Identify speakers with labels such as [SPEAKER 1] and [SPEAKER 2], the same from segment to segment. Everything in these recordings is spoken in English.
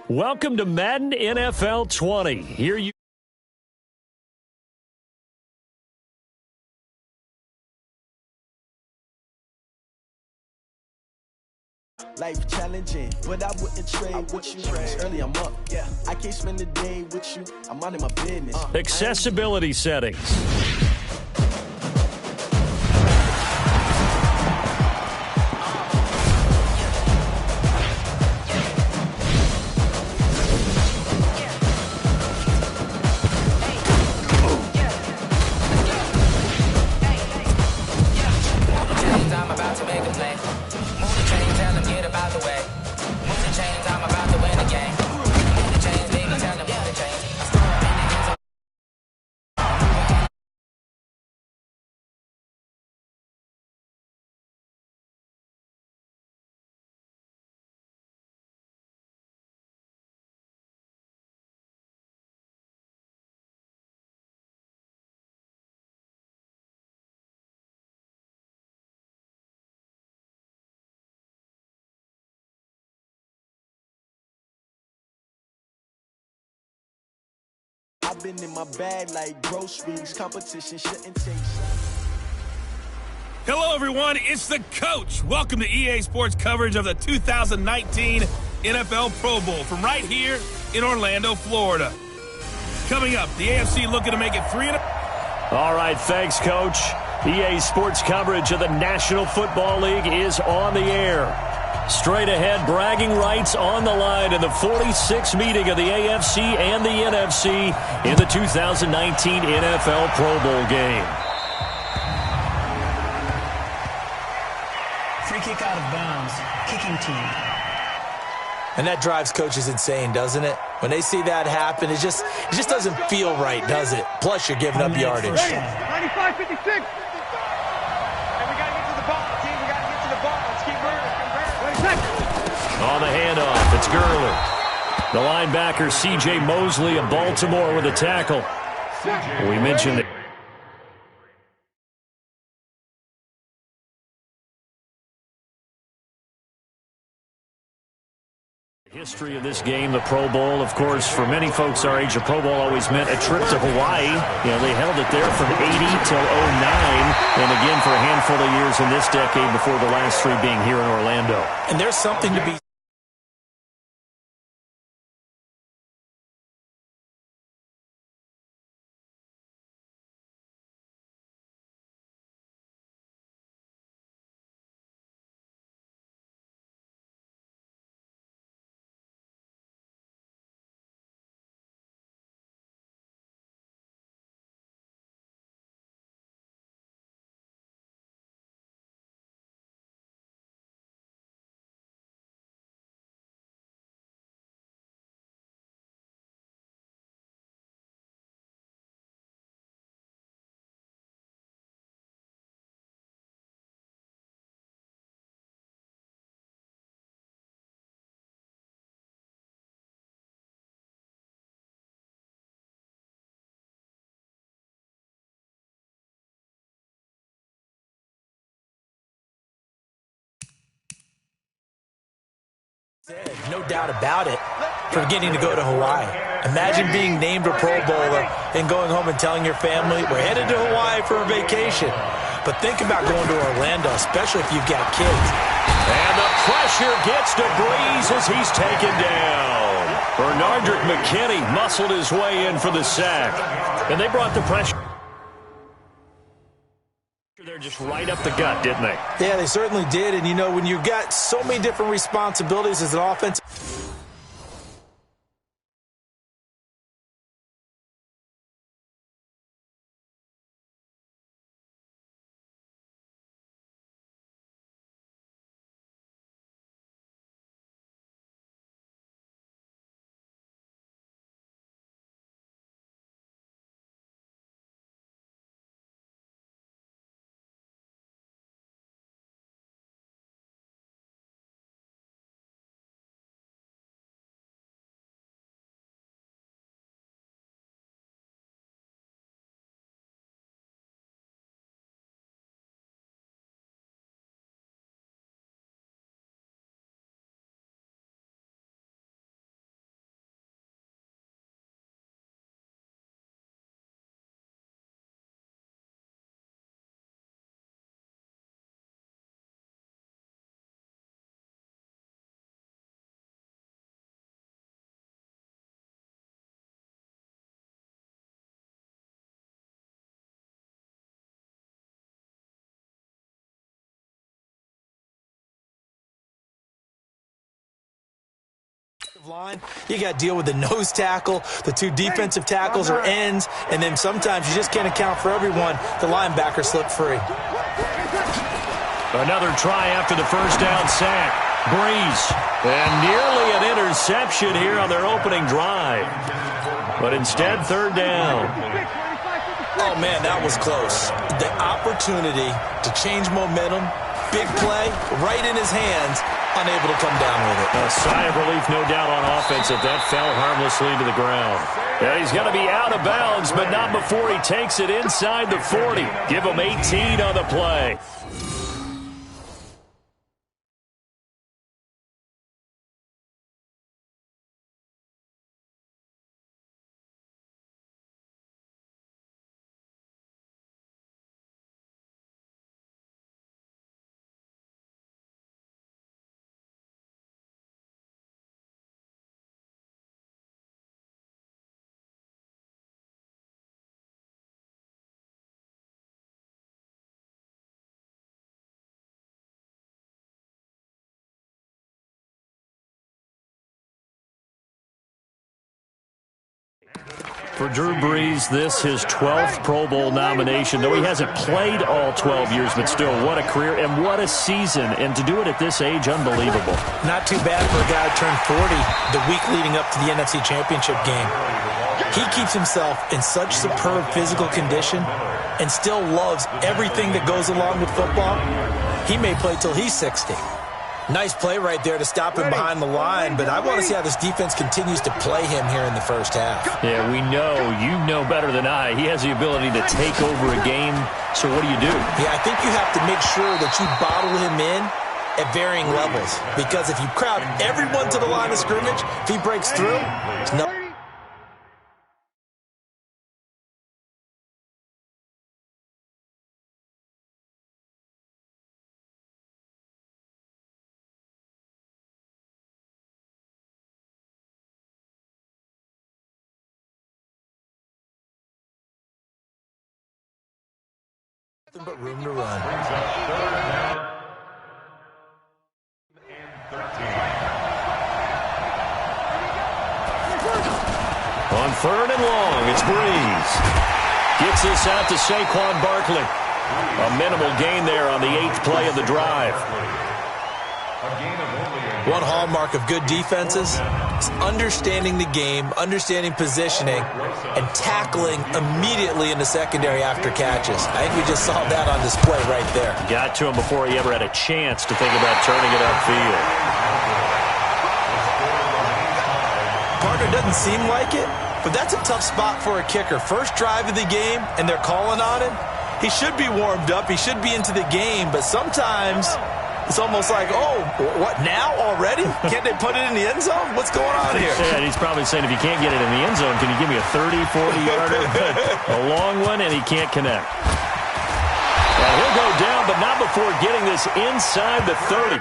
[SPEAKER 1] Welcome to Madden NFL 20. Here you
[SPEAKER 2] Life challenging, but I wouldn't trade with you. Early I'm up, yeah. I can't spend the day with you. I'm out of my business.
[SPEAKER 1] accessibility settings.
[SPEAKER 3] I'm about to make a play. Move the chain, tell them get about the way. Move the chains, I'm about to win the game. Move the chains, baby, tell them move the chains. I stole my niggas.
[SPEAKER 2] I've been in my bag like groceries. Competition shouldn't take.
[SPEAKER 4] Hello, everyone. It's the coach. Welcome to EA Sports coverage of the 2019 NFL Pro Bowl from right here in Orlando, Florida. Coming up, the AFC looking to make it 3-0.
[SPEAKER 1] All right, thanks, Coach. EA Sports coverage of the National Football League is on the air. Straight ahead, bragging rights on the line in the 46th meeting of the AFC and the NFC in the 2019 NFL Pro Bowl game.
[SPEAKER 5] Free kick out of bounds. Kicking team.
[SPEAKER 6] And that drives coaches insane, doesn't it? When they see that happen, it just doesn't feel right, does it? Plus, you're giving up yardage.
[SPEAKER 7] 95-56. And we got to get to the ball, team. We got to get to the ball. Let's keep moving.
[SPEAKER 1] On the handoff, it's Gurley. The linebacker, C.J. Mosley of Baltimore with a tackle. We mentioned it. History of this game, the Pro Bowl, of course, for many folks our age, a Pro Bowl always meant a trip to Hawaii. You know, they held it there from 80 till 09, and again for a handful of years in this decade before the last three being here in Orlando.
[SPEAKER 6] And there's something to be no doubt about it, for getting to go to Hawaii. Imagine being named a Pro Bowler and going home and telling your family, we're headed to Hawaii for a vacation. But think about going to Orlando, especially if you've got kids.
[SPEAKER 1] And the pressure gets to Breeze as he's taken down. Bernardrick McKinney muscled his way in for the sack. And they brought the pressure. They're just right up the gut, didn't they?
[SPEAKER 6] Yeah, they certainly did. And, you know, when you've got so many different responsibilities as an offensive line, you got to deal with the nose tackle, the two defensive tackles or ends, and then sometimes you just can't account for everyone. The linebacker slipped free.
[SPEAKER 1] Another try after the first down sack. Breeze. And nearly an interception here on their opening drive. But instead, third down.
[SPEAKER 6] Oh, man, that was close. The opportunity to change momentum, big play, right in his hands, unable to come down with it.
[SPEAKER 1] A sigh of relief, no doubt, on offense if that fell harmlessly to the ground. Yeah, he's going to be out of bounds, but not before he takes it inside the 40. Give him 18 on the play. For Drew Brees, this his 12th Pro Bowl nomination, though he hasn't played all 12 years, but still, what a career and what a season. And to do it at this age, unbelievable.
[SPEAKER 6] Not too bad for a guy who turned 40 the week leading up to the NFC Championship game. He keeps himself in such superb physical condition and still loves everything that goes along with football. He may play till he's 60. Nice play right there to stop him behind the line, but I want to see how this defense continues to play him here in the first half.
[SPEAKER 1] Yeah, we know, you know better than I, he has the ability to take over a game, so what do you do?
[SPEAKER 6] Yeah, I think you have to make sure that you bottle him in at varying levels, because if you crowd everyone to the line of scrimmage, if he breaks through, it's no. But room to run.
[SPEAKER 1] On third and long, it's Breeze. Gets this out to Saquon Barkley. A minimal gain there on the 8th play of the drive.
[SPEAKER 6] One hallmark of good defenses is understanding the game, understanding positioning, and tackling immediately in the secondary after catches. I think we just saw that on display right there.
[SPEAKER 1] Got to him before he ever had a chance to think about turning it upfield.
[SPEAKER 6] Partner doesn't seem like it, but that's a tough spot for a kicker. First drive of the game, and they're calling on him. He should be warmed up. He should be into the game, but sometimes it's almost like, oh, what, now already? Can't they put it in the end zone? What's going on here?
[SPEAKER 1] Yeah, he's probably saying, if you can't get it in the end zone, can you give me a 30, 40-yarder? A long one, and he can't connect. Well, he'll go down, but not before getting this inside the 30.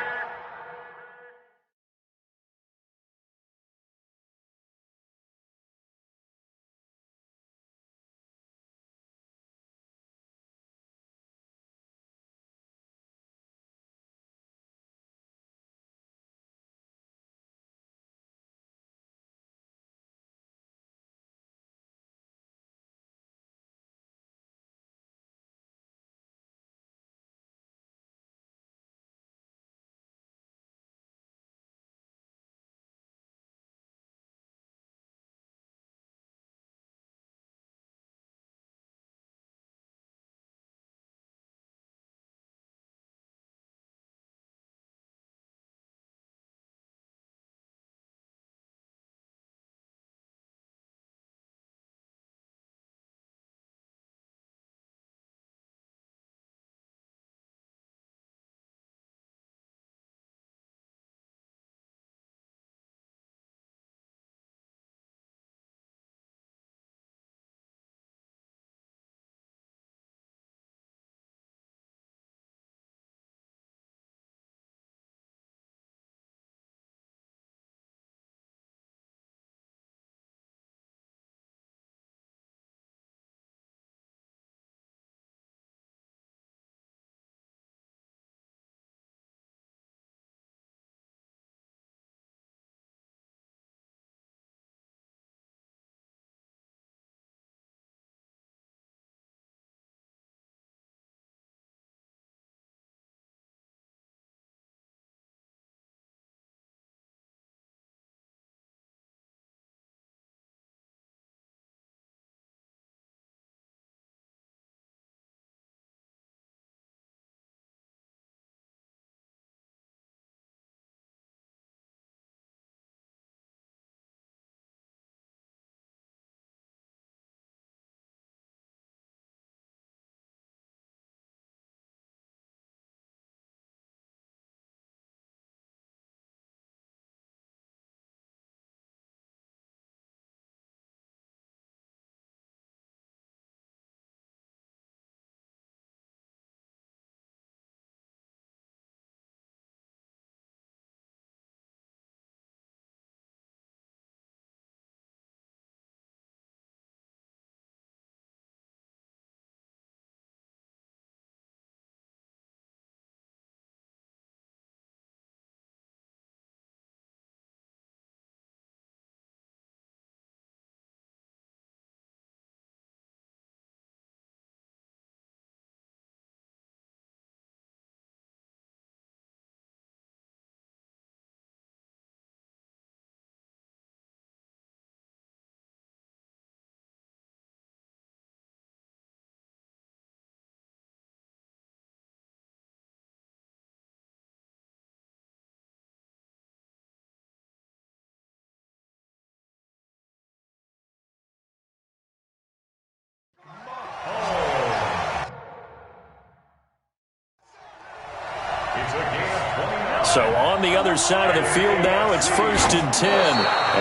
[SPEAKER 1] So on the other side of the field now, it's 1st and 10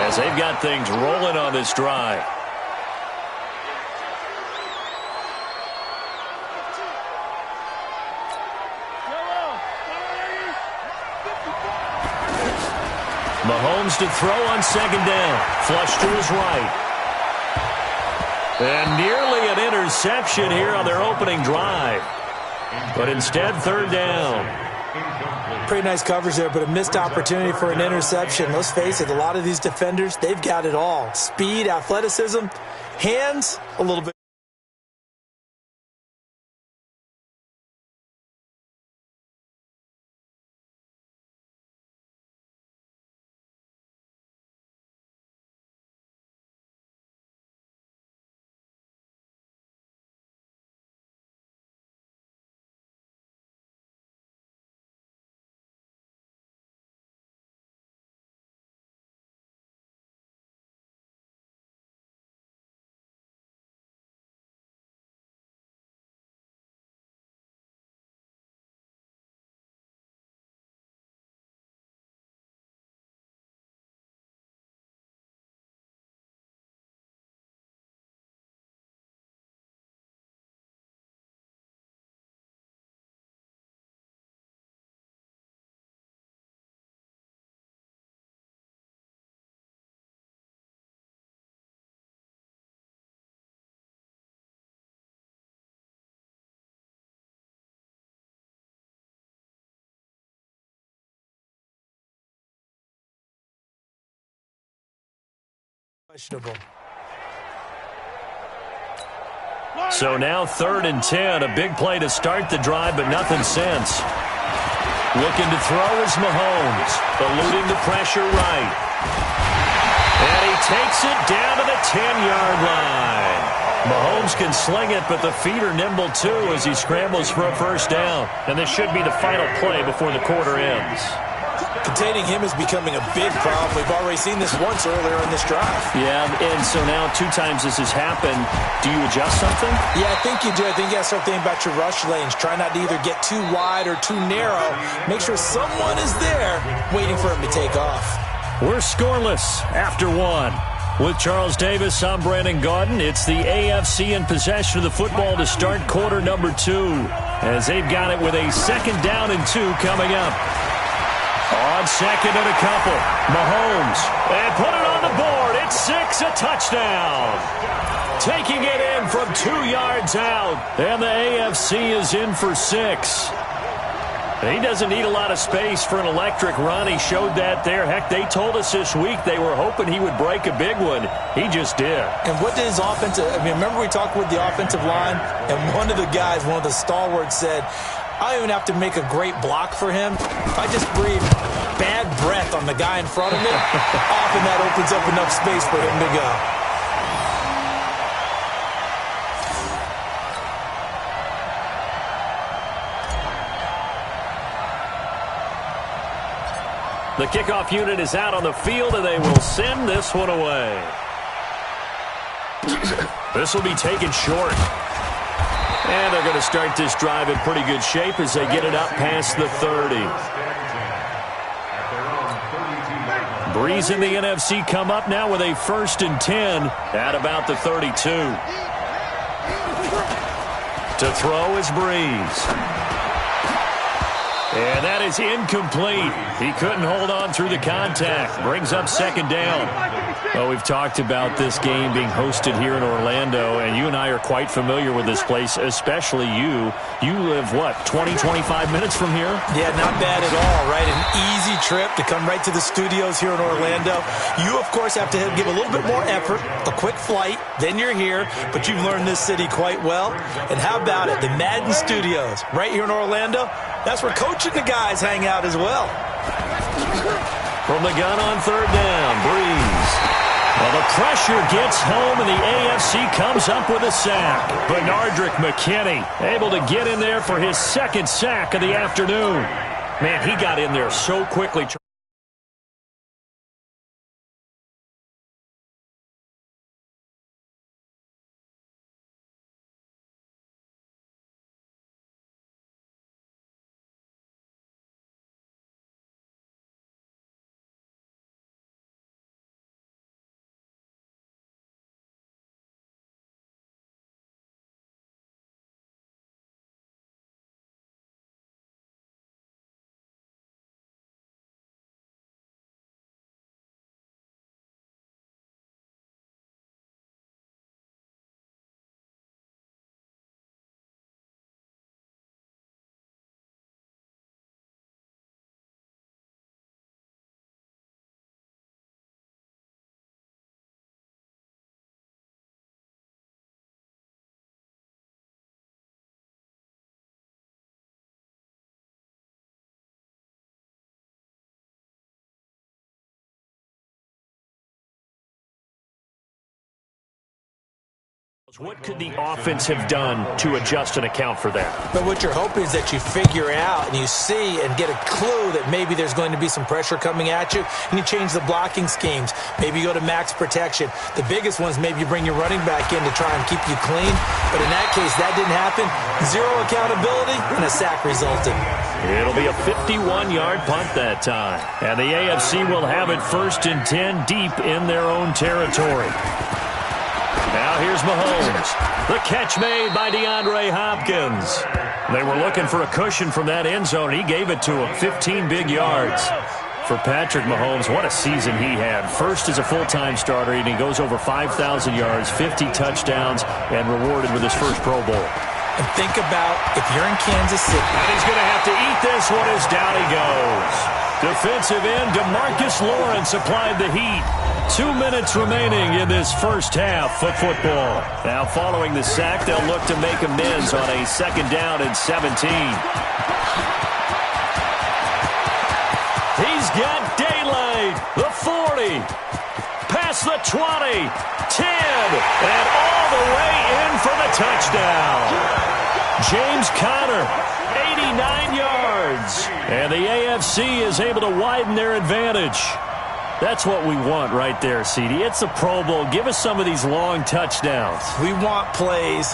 [SPEAKER 1] as they've got things rolling on this drive. Mahomes to throw on 2nd down. Flush to his right. And nearly an interception here on their opening drive. But instead, 3rd down.
[SPEAKER 6] Pretty nice coverage there, but a missed opportunity for an interception. Let's face it, a lot of these defenders, they've got it all. Speed, athleticism, hands, a little bit. Questionable.
[SPEAKER 1] So now 3rd and 10. A big play to start the drive, but nothing since. Looking to throw is Mahomes. Eluding the pressure right. And he takes it down to the 10-yard line. Mahomes can sling it, but the feet are nimble too as he scrambles for a 1st down. And this should be the final play before the quarter ends.
[SPEAKER 6] Containing him is becoming a big problem. We've already seen this once earlier in this drive.
[SPEAKER 1] Yeah, and so now 2 times this has happened. Do you adjust something?
[SPEAKER 6] Yeah, I think you do. I think you got to start thinking about your rush lanes. Try not to either get too wide or too narrow. Make sure someone is there waiting for him to take off. We're
[SPEAKER 1] scoreless after 1. With Charles Davis, I'm Brandon Gaudin. It's the AFC in possession of the football to start quarter number 2. As they've got it with a 2nd down and 2 coming up. On 2nd and a couple, Mahomes, and put it on the board. It's 6, a touchdown. Taking it in from 2 yards out, and the AFC is in for 6. He doesn't need a lot of space for an electric run. He showed that there. Heck, they told us this week they were hoping he would break a big one. He just did.
[SPEAKER 6] And what did his offensive, remember we talked with the offensive line, and one of the guys, one of the stalwarts said, I don't even have to make a great block for him. If I just breathe bad breath on the guy in front of me, often that opens up enough space for him to go.
[SPEAKER 1] The kickoff unit is out on the field, and they will send this one away. This will be taken short. And they're going to start this drive in pretty good shape as they get it up past the 30. Breeze and the NFC come up now with a 1st and 10 at about the 32. To throw is Breeze. And that is incomplete. He couldn't hold on through the contact. Brings up 2nd down. Well, we've talked about this game being hosted here in Orlando, and you and I are quite familiar with this place, especially you. You live, what, 20, 25 minutes from here?
[SPEAKER 6] Yeah, not bad at all, right? An easy trip to come right to the studios here in Orlando. You, of course, have to give a little bit more effort, a quick flight, then you're here, but you've learned this city quite well. And how about it? The Madden Studios right here in Orlando, that's where Coach and the guys hang out as well.
[SPEAKER 1] From the gun on 3rd down, Breeze. Well, the pressure gets home, and the AFC comes up with a sack. Benardrick McKinney able to get in there for his 2nd sack of the afternoon. Man, he got in there so quickly. What could the offense have done to adjust and account for that?
[SPEAKER 6] But what you're hoping is that you figure out and you see and get a clue that maybe there's going to be some pressure coming at you, and you change the blocking schemes. Maybe you go to max protection. The biggest ones, maybe you bring your running back in to try and keep you clean. But in that case, that didn't happen. Zero accountability, and a sack resulted.
[SPEAKER 1] It'll be a 51-yard punt that time. And the AFC will have it 1st and 10 deep in their own territory. Now here's Mahomes. The catch made by DeAndre Hopkins. They were looking for a cushion from that end zone. He gave it to him. 15 big yards for Patrick Mahomes. What a season he had. First as a full-time starter, and he goes over 5,000 yards, 50 touchdowns, and rewarded with his first Pro Bowl.
[SPEAKER 6] And think about if you're in Kansas City.
[SPEAKER 1] And he's going to have to eat this one as down he goes. Defensive end DeMarcus Lawrence applied the heat. 2 minutes remaining in this first half of football. Now following the sack, they'll look to make amends on a 2nd down and 17. He's got daylight. The 40. Past the 20. 10. And all the way in for the touchdown. James Conner, 89 yards. And the AFC is able to widen their advantage. That's what we want right there, CD. It's a Pro Bowl. Give us some of these long touchdowns.
[SPEAKER 6] We want plays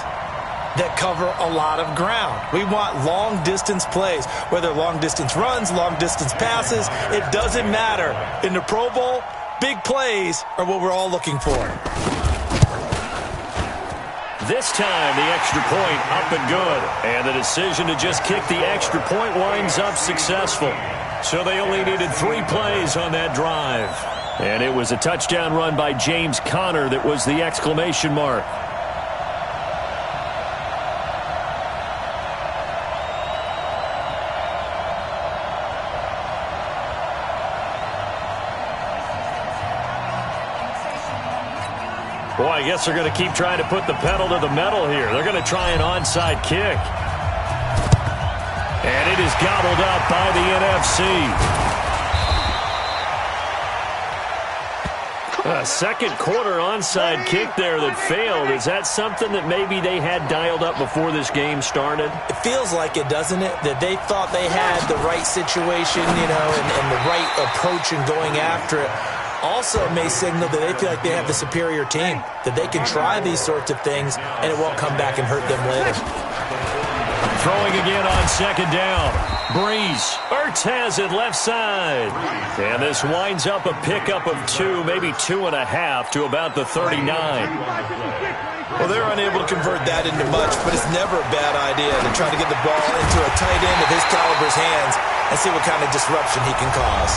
[SPEAKER 6] that cover a lot of ground. We want long-distance plays, whether long-distance runs, long-distance passes. It doesn't matter. In the Pro Bowl, big plays are what we're all looking for.
[SPEAKER 1] This time, the extra point up and good. And the decision to just kick the extra point winds up successful. So they only needed 3 plays on that drive. And it was a touchdown run by James Conner that was the exclamation mark. Boy, I guess they're going to keep trying to put the pedal to the metal here. They're going to try an onside kick. And it is gobbled up by the NFC. A second quarter onside kick there that failed. Is that something that maybe they had dialed up before this game started?
[SPEAKER 6] It feels like it, doesn't it? That they thought they had the right situation, you know, and the right approach in going after it. Also may signal that they feel like they have the superior team, that they can try these sorts of things, and it won't come back and hurt them later.
[SPEAKER 1] Throwing again on 2nd down. Breeze. Ertz has it left side. And this winds up a pickup of 2, maybe 2.5 to about the 39.
[SPEAKER 6] Well, they're unable to convert that into much, but it's never a bad idea to try to get the ball into a tight end of his caliber's hands and see what kind of disruption he can cause.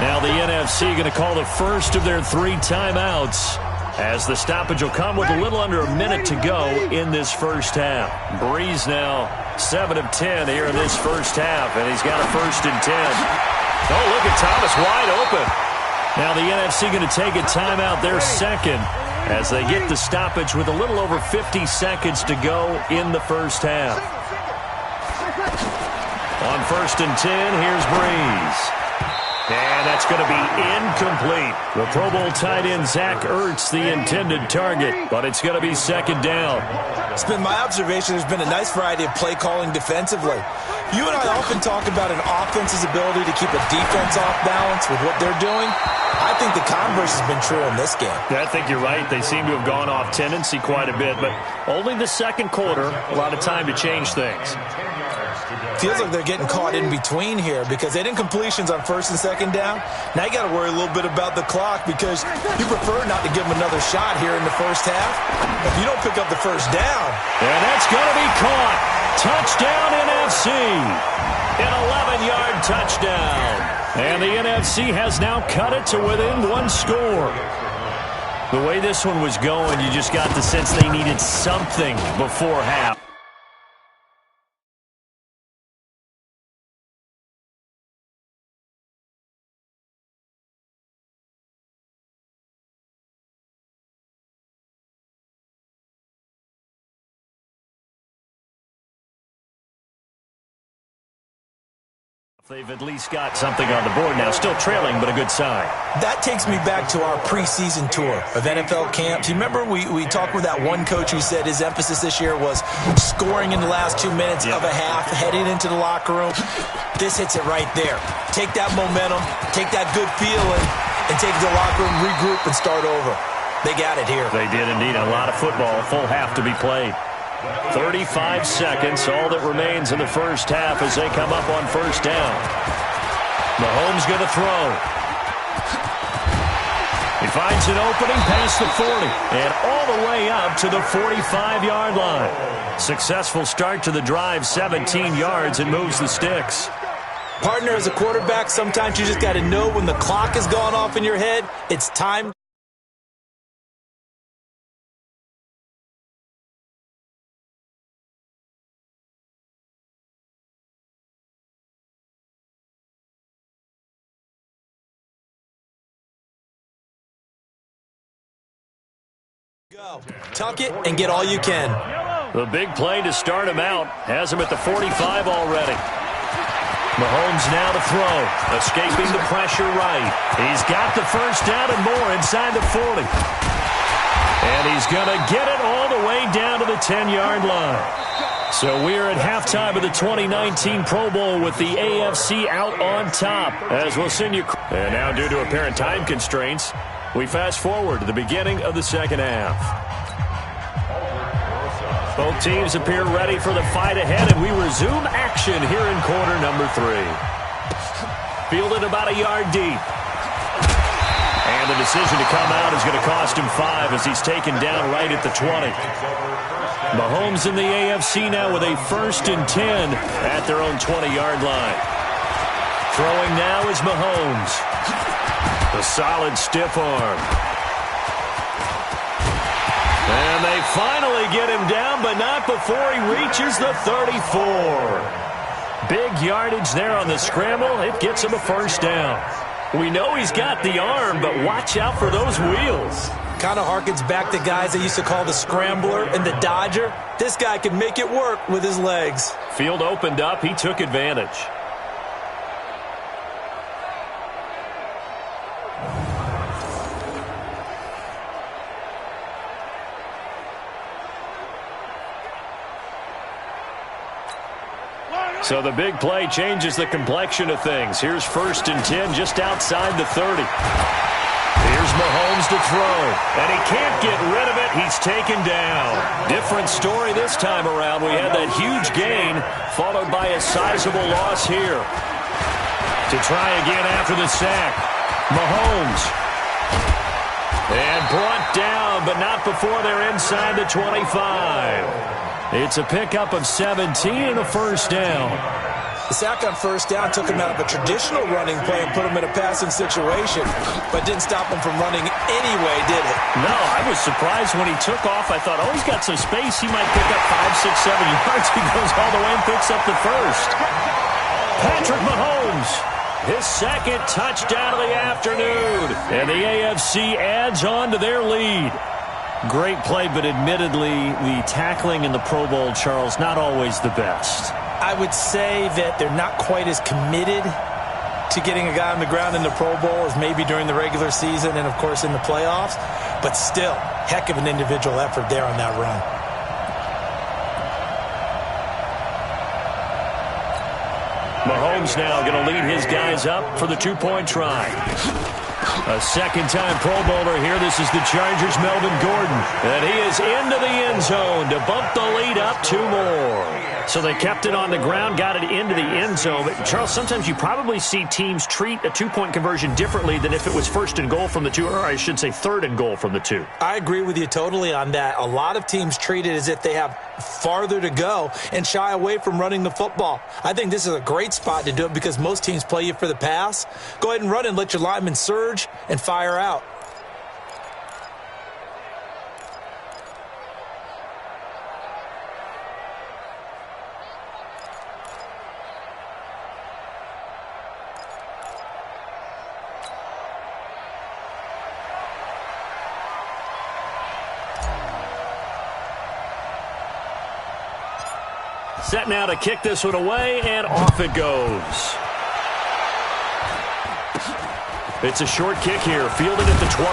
[SPEAKER 1] Now the NFC going to call the first of their 3 timeouts, as the stoppage will come with a little under a minute to go in this first half. Breeze now 7 of 10 here in this first half, and he's got a 1st and 10. Oh, look at Thomas wide open. Now the NFC going to take a timeout, their 2nd, as they get the stoppage with a little over 50 seconds to go in the first half. On 1st and 10, here's Breeze. And that's going to be incomplete. The Pro Bowl tight end Zach Ertz, the intended target, but it's going to be 2nd down.
[SPEAKER 6] It's been my observation there's been a nice variety of play calling defensively. You and I often talk about an offense's ability to keep a defense off balance with what they're doing. I think the converse has been true in this game.
[SPEAKER 1] Yeah, I think you're right. They seem to have gone off tendency quite a bit, but only the 2nd quarter, a lot of time to change things.
[SPEAKER 6] Feels like they're getting caught in between here because they didn't completions on 1st and 2nd down. Now you got to worry a little bit about the clock because you prefer not to give them another shot here in the first half. If you don't pick up the 1st down.
[SPEAKER 1] And that's going to be caught. Touchdown NFC. An 11-yard touchdown. And the NFC has now cut it to within 1 score. The way this one was going, you just got the sense they needed something before half. They've at least got something on the board now. Still trailing, but a good sign.
[SPEAKER 6] That takes me back to our preseason tour of NFL camps. You remember we talked with that one coach who said his emphasis this year was scoring in the last 2 minutes of a half, heading into the locker room. This hits it right there. Take that momentum, take that good feeling, and take it to the locker room, regroup, and start over. They got it here.
[SPEAKER 1] They did indeed. A lot of football, full half to be played. 35 seconds, all that remains in the first half as they come up on first down. Mahomes going to throw. He finds an opening past the 40 and all the way up to the 45-yard line. Successful start to the drive, 17 yards, and moves the sticks.
[SPEAKER 6] Partner, as a quarterback, sometimes you just got to know when the clock has gone off in your head, it's time. Go. Tuck it and get all you can.
[SPEAKER 1] The big play to start him out has him at the 45 already. Mahomes now to throw, escaping the pressure right. He's got the first down and more inside the 40. And he's going to get it all the way down to the 10-yard line. So we're at halftime of the 2019 Pro Bowl with the AFC out on top. As we'll send you. And now, due to apparent time constraints, we fast forward to the beginning of the second half. Both teams appear ready for the fight ahead, and we resume action here in quarter number 3. Fielded about a yard deep. And the decision to come out is going to cost him 5 as he's taken down right at the 20. Mahomes in the AFC now with a 1st and 10 at their own 20-yard line. Throwing now is Mahomes. A solid stiff arm. And they finally get him down, but not before he reaches the 34. Big yardage there on the scramble. It gets him a first down. We know he's got the arm, but watch out for those wheels.
[SPEAKER 6] Kind of harkens back to guys they used to call the scrambler and the dodger. This guy can make it work with his legs.
[SPEAKER 1] Field opened up. He took advantage. So the big play changes the complexion of things. Here's 1st and 10 just outside the 30. Here's Mahomes to throw, and he can't get rid of it. He's taken down. Different story this time around. We had that huge gain followed by a sizable loss here. To try again after the sack. Mahomes. And brought down, but not before they're inside the 25. It's a pickup of 17 and a first down.
[SPEAKER 6] The sack on first down took him out of a traditional running play and put him in a passing situation, but didn't stop him from running anyway, did it?
[SPEAKER 1] No, I was surprised when he took off. I thought, oh, he's got some space. He might pick up 5, 6, 7 yards. He goes all the way and picks up the first. Patrick Mahomes, his 2nd touchdown of the afternoon. And the AFC adds on to their lead. Great play, but admittedly, the tackling in the Pro Bowl, Charles, not always the best.
[SPEAKER 6] I would say that they're not quite as committed to getting a guy on the ground in the Pro Bowl as maybe during the regular season and, of course, in the playoffs. But still, heck of an individual effort there on that run.
[SPEAKER 1] Mahomes now going to lead his guys up for the 2-point try. A second-time Pro Bowler here. This is the Chargers' Melvin Gordon. And he is into the end zone to bump the lead up 2 more. So they kept it on the ground, got it into the end zone. But, Charles, sometimes you probably see teams treat a 2-point conversion differently than if it was 1st and goal from the 2, or I should say 3rd and goal from the 2.
[SPEAKER 6] I agree with you totally on that. A lot of teams treat it as if they have farther to go and shy away from running the football. I think this is a great spot to do it because most teams play you for the pass. Go ahead and run and let your linemen surge and fire out.
[SPEAKER 1] Set now to kick this one away, and off it goes. It's a short kick here, fielded at the 24.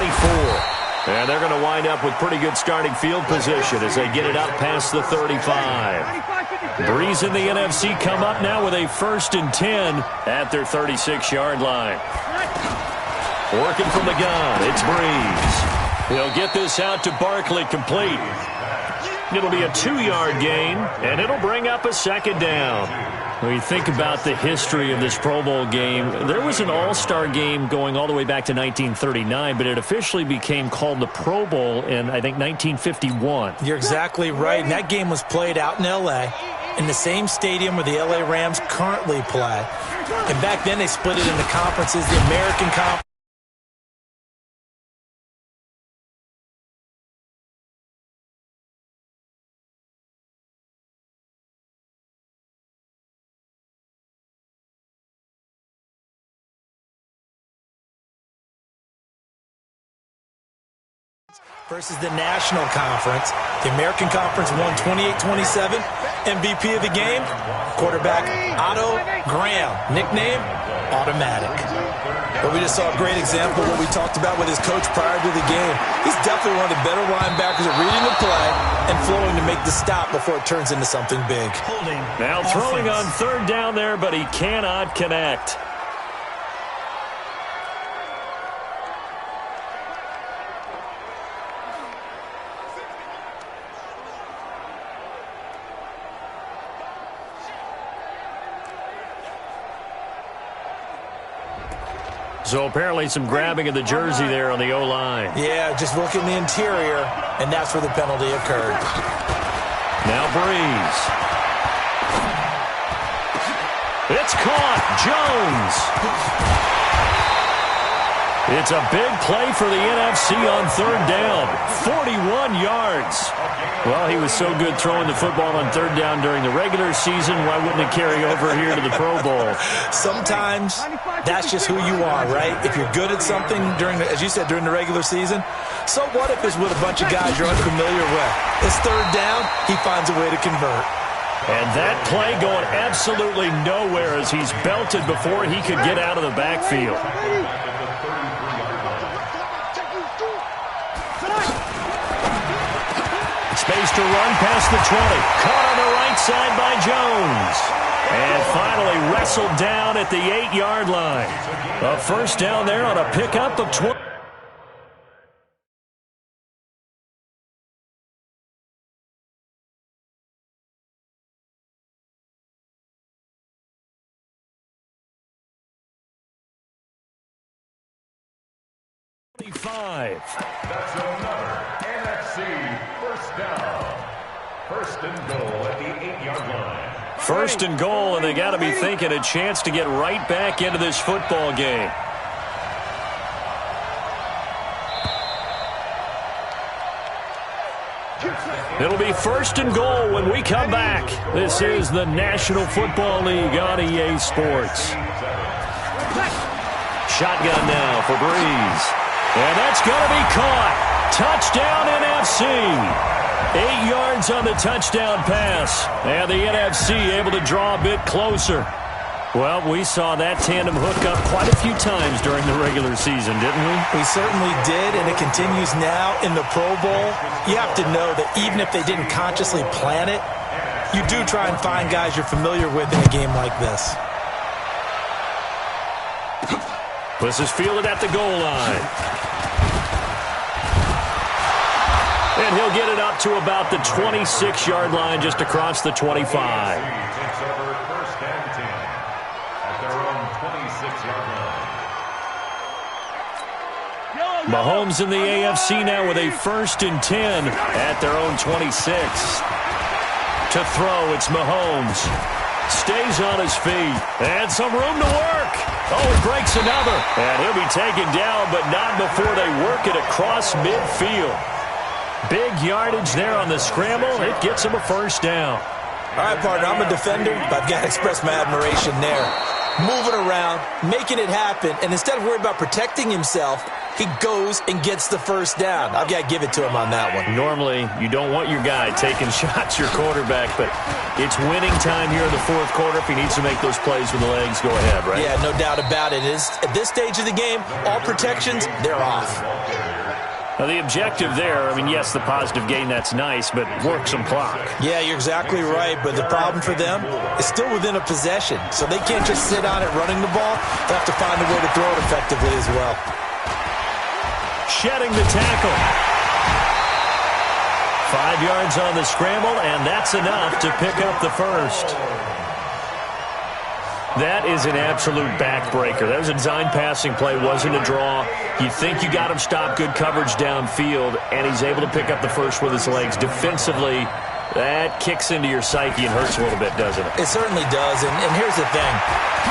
[SPEAKER 1] And they're going to wind up with pretty good starting field position as they get it up past the 35. Breeze and the NFC come up now with a 1st and 10 at their 36-yard line. Working from the gun, it's Breeze. He'll get this out to Barkley, complete. It'll be a 2-yard gain, and it'll bring up a 2nd down. When you think about the history of this Pro Bowl game, there was an all-star game going all the way back to 1939, but it officially became called the Pro Bowl in, I think, 1951.
[SPEAKER 6] You're exactly right. And that game was played out in L.A., in the same stadium where the L.A. Rams currently play. And back then they split it into conferences, the American Conference versus the National Conference. The American Conference won 28-27. MVP of the game, quarterback Otto Graham. Nickname, Automatic. But we just saw a great example of what we talked about with his coach prior to the game. He's definitely one of the better linebackers at reading the play and flowing to make the stop before it turns into something big.
[SPEAKER 5] Holding.
[SPEAKER 1] Now throwing on 3rd down there, but he cannot connect. So apparently some grabbing of the jersey there on the O-line.
[SPEAKER 6] Yeah, just look in the interior, and that's where the penalty occurred.
[SPEAKER 1] Now Breeze. It's caught. Jones. It's a big play for the NFC on 3rd down. 41 yards. Well, he was so good throwing the football on 3rd down during the regular season. Why wouldn't it carry over here to the Pro Bowl?
[SPEAKER 6] Sometimes that's just who you are, right? If you're good at something during, as you said, during the regular season, so what if it's with a bunch of guys you're unfamiliar with? It's 3rd down, he finds a way to convert.
[SPEAKER 1] And that play going absolutely nowhere as he's belted before he could get out of the backfield. Space to run past the 20. Caught on the right side by Jones. And finally wrestled down at the 8-yard line. A 1st down there on a pickup of 20.
[SPEAKER 8] That's another NFC 1st down. 1st and goal at the 8-yard line.
[SPEAKER 1] 1st and goal, and they got to be thinking a chance to get right back into this football game. It'll be 1st and goal when we come back. This is the National Football League on EA Sports. Shotgun now for Breeze. And that's going to be caught. Touchdown NFC. 8 yards on the touchdown pass. And the NFC able to draw a bit closer. Well, we saw that tandem hook up quite a few times during the regular season, didn't we?
[SPEAKER 6] We certainly did, and it continues now in the Pro Bowl. You have to know that even if they didn't consciously plan it, you do try and find guys you're familiar with in a game like this.
[SPEAKER 1] This is fielded at the goal line. And he'll get it up to about the 26-yard line just across the 25.
[SPEAKER 8] Takes over 1st and 10 at their own 26-yard line.
[SPEAKER 1] Mahomes in the AFC now with a 1st and 10 at their own 26. To throw, it's Mahomes. Stays on his feet. And some room to work. Oh, he breaks another. And he'll be taken down, but not before they work it across midfield. Big yardage there on the scramble. It gets him a 1st down.
[SPEAKER 6] All right, partner, I'm a defender, but I've got to express my admiration there. Moving around, making it happen, and instead of worrying about protecting himself, he goes and gets the first down. I've got to give it to him on that one.
[SPEAKER 1] Normally, you don't want your guy taking shots, your quarterback, but it's winning time here in the fourth quarter. If he needs to make those plays with the legs, go ahead, right?
[SPEAKER 6] Yeah, no doubt about it. At this stage of the game, all protections, they're off.
[SPEAKER 1] Now, the objective there, I mean, yes, the positive gain, that's nice, but work some clock.
[SPEAKER 6] Yeah, you're exactly right, but the problem for them is still within a possession, so they can't just sit on it running the ball. They have to find a way to throw it effectively as well.
[SPEAKER 1] Shedding the tackle. 5 yards on the scramble, and that's enough to pick up the first. That is an absolute backbreaker. That was a design passing play, wasn't a draw. You think you got him stopped, good coverage downfield, and he's able to pick up the first with his legs. Defensively, that kicks into your psyche and hurts a little bit, doesn't it?
[SPEAKER 6] It certainly does, and here's the thing.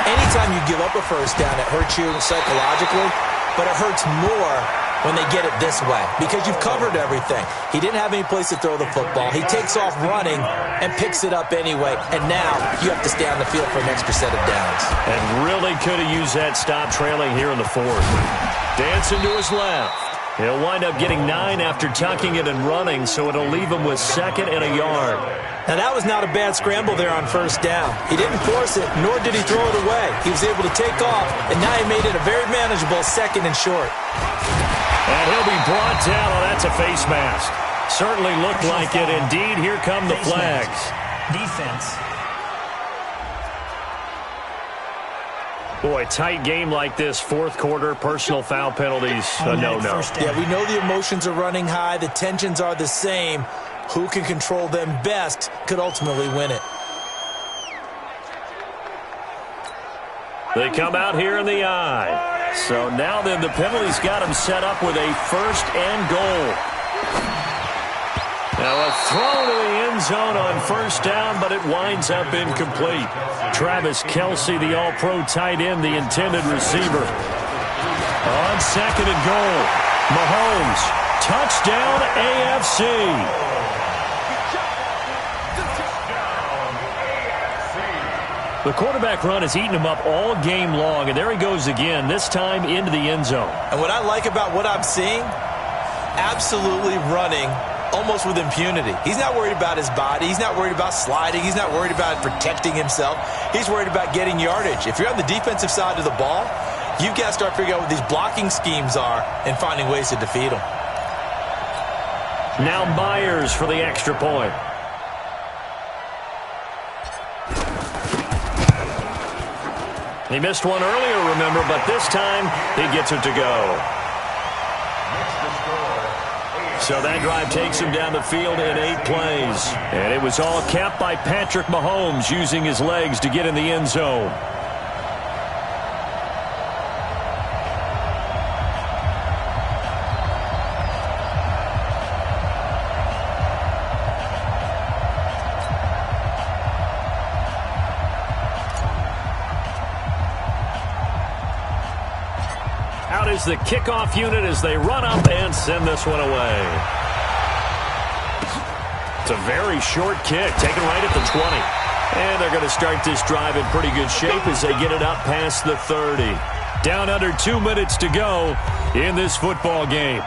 [SPEAKER 6] Anytime you give up a first down, it hurts you psychologically, but it hurts more when they get it this way, because you've covered everything. He didn't have any place to throw the football. He takes off running and picks it up anyway, and now you have to stay on the field for an extra set of downs.
[SPEAKER 1] And really could have used that stop trailing here in the fourth. Dancing to his left. He'll wind up getting 9 after tucking it and running, so it'll leave him with 2nd and a yard.
[SPEAKER 6] Now, that was not a bad scramble there on first down. He didn't force it, nor did he throw it away. He was able to take off, and now he made it a very manageable 2nd and short.
[SPEAKER 1] And he'll be brought down. Oh, that's a face mask. Certainly looked like it. Indeed, here come the flags.
[SPEAKER 5] Defense.
[SPEAKER 1] Boy, tight game like this, fourth quarter, personal foul penalties, no.
[SPEAKER 6] Yeah, we know the emotions are running high. The tensions are the same. Who can control them best could ultimately win it.
[SPEAKER 1] They come out here in the eye. So now then the penalty's got him set up with a 1st and goal. Now a throw to the end zone on first down, but it winds up incomplete. Travis Kelce, the all-pro tight end, the intended receiver. On 2nd and goal, Mahomes, touchdown AFC. The quarterback run has eaten him up all game long, and there he goes again, this time into the end zone.
[SPEAKER 6] And what I like about what I'm seeing, absolutely running almost with impunity. He's not worried about his body. He's not worried about sliding. He's not worried about protecting himself. He's worried about getting yardage. If you're on the defensive side of the ball, you've got to start figuring out what these blocking schemes are and finding ways to defeat them.
[SPEAKER 1] Now Myers for the extra point. He missed one earlier, remember, but this time he gets it to go. So that drive takes him down the field in 8 plays. And it was all capped by Patrick Mahomes using his legs to get in the end zone. Out is the kickoff unit as they run up and send this one away. It's a very short kick, taken right at the 20. And they're going to start this drive in pretty good shape as they get it up past the 30. Down under 2 minutes to go in this football game.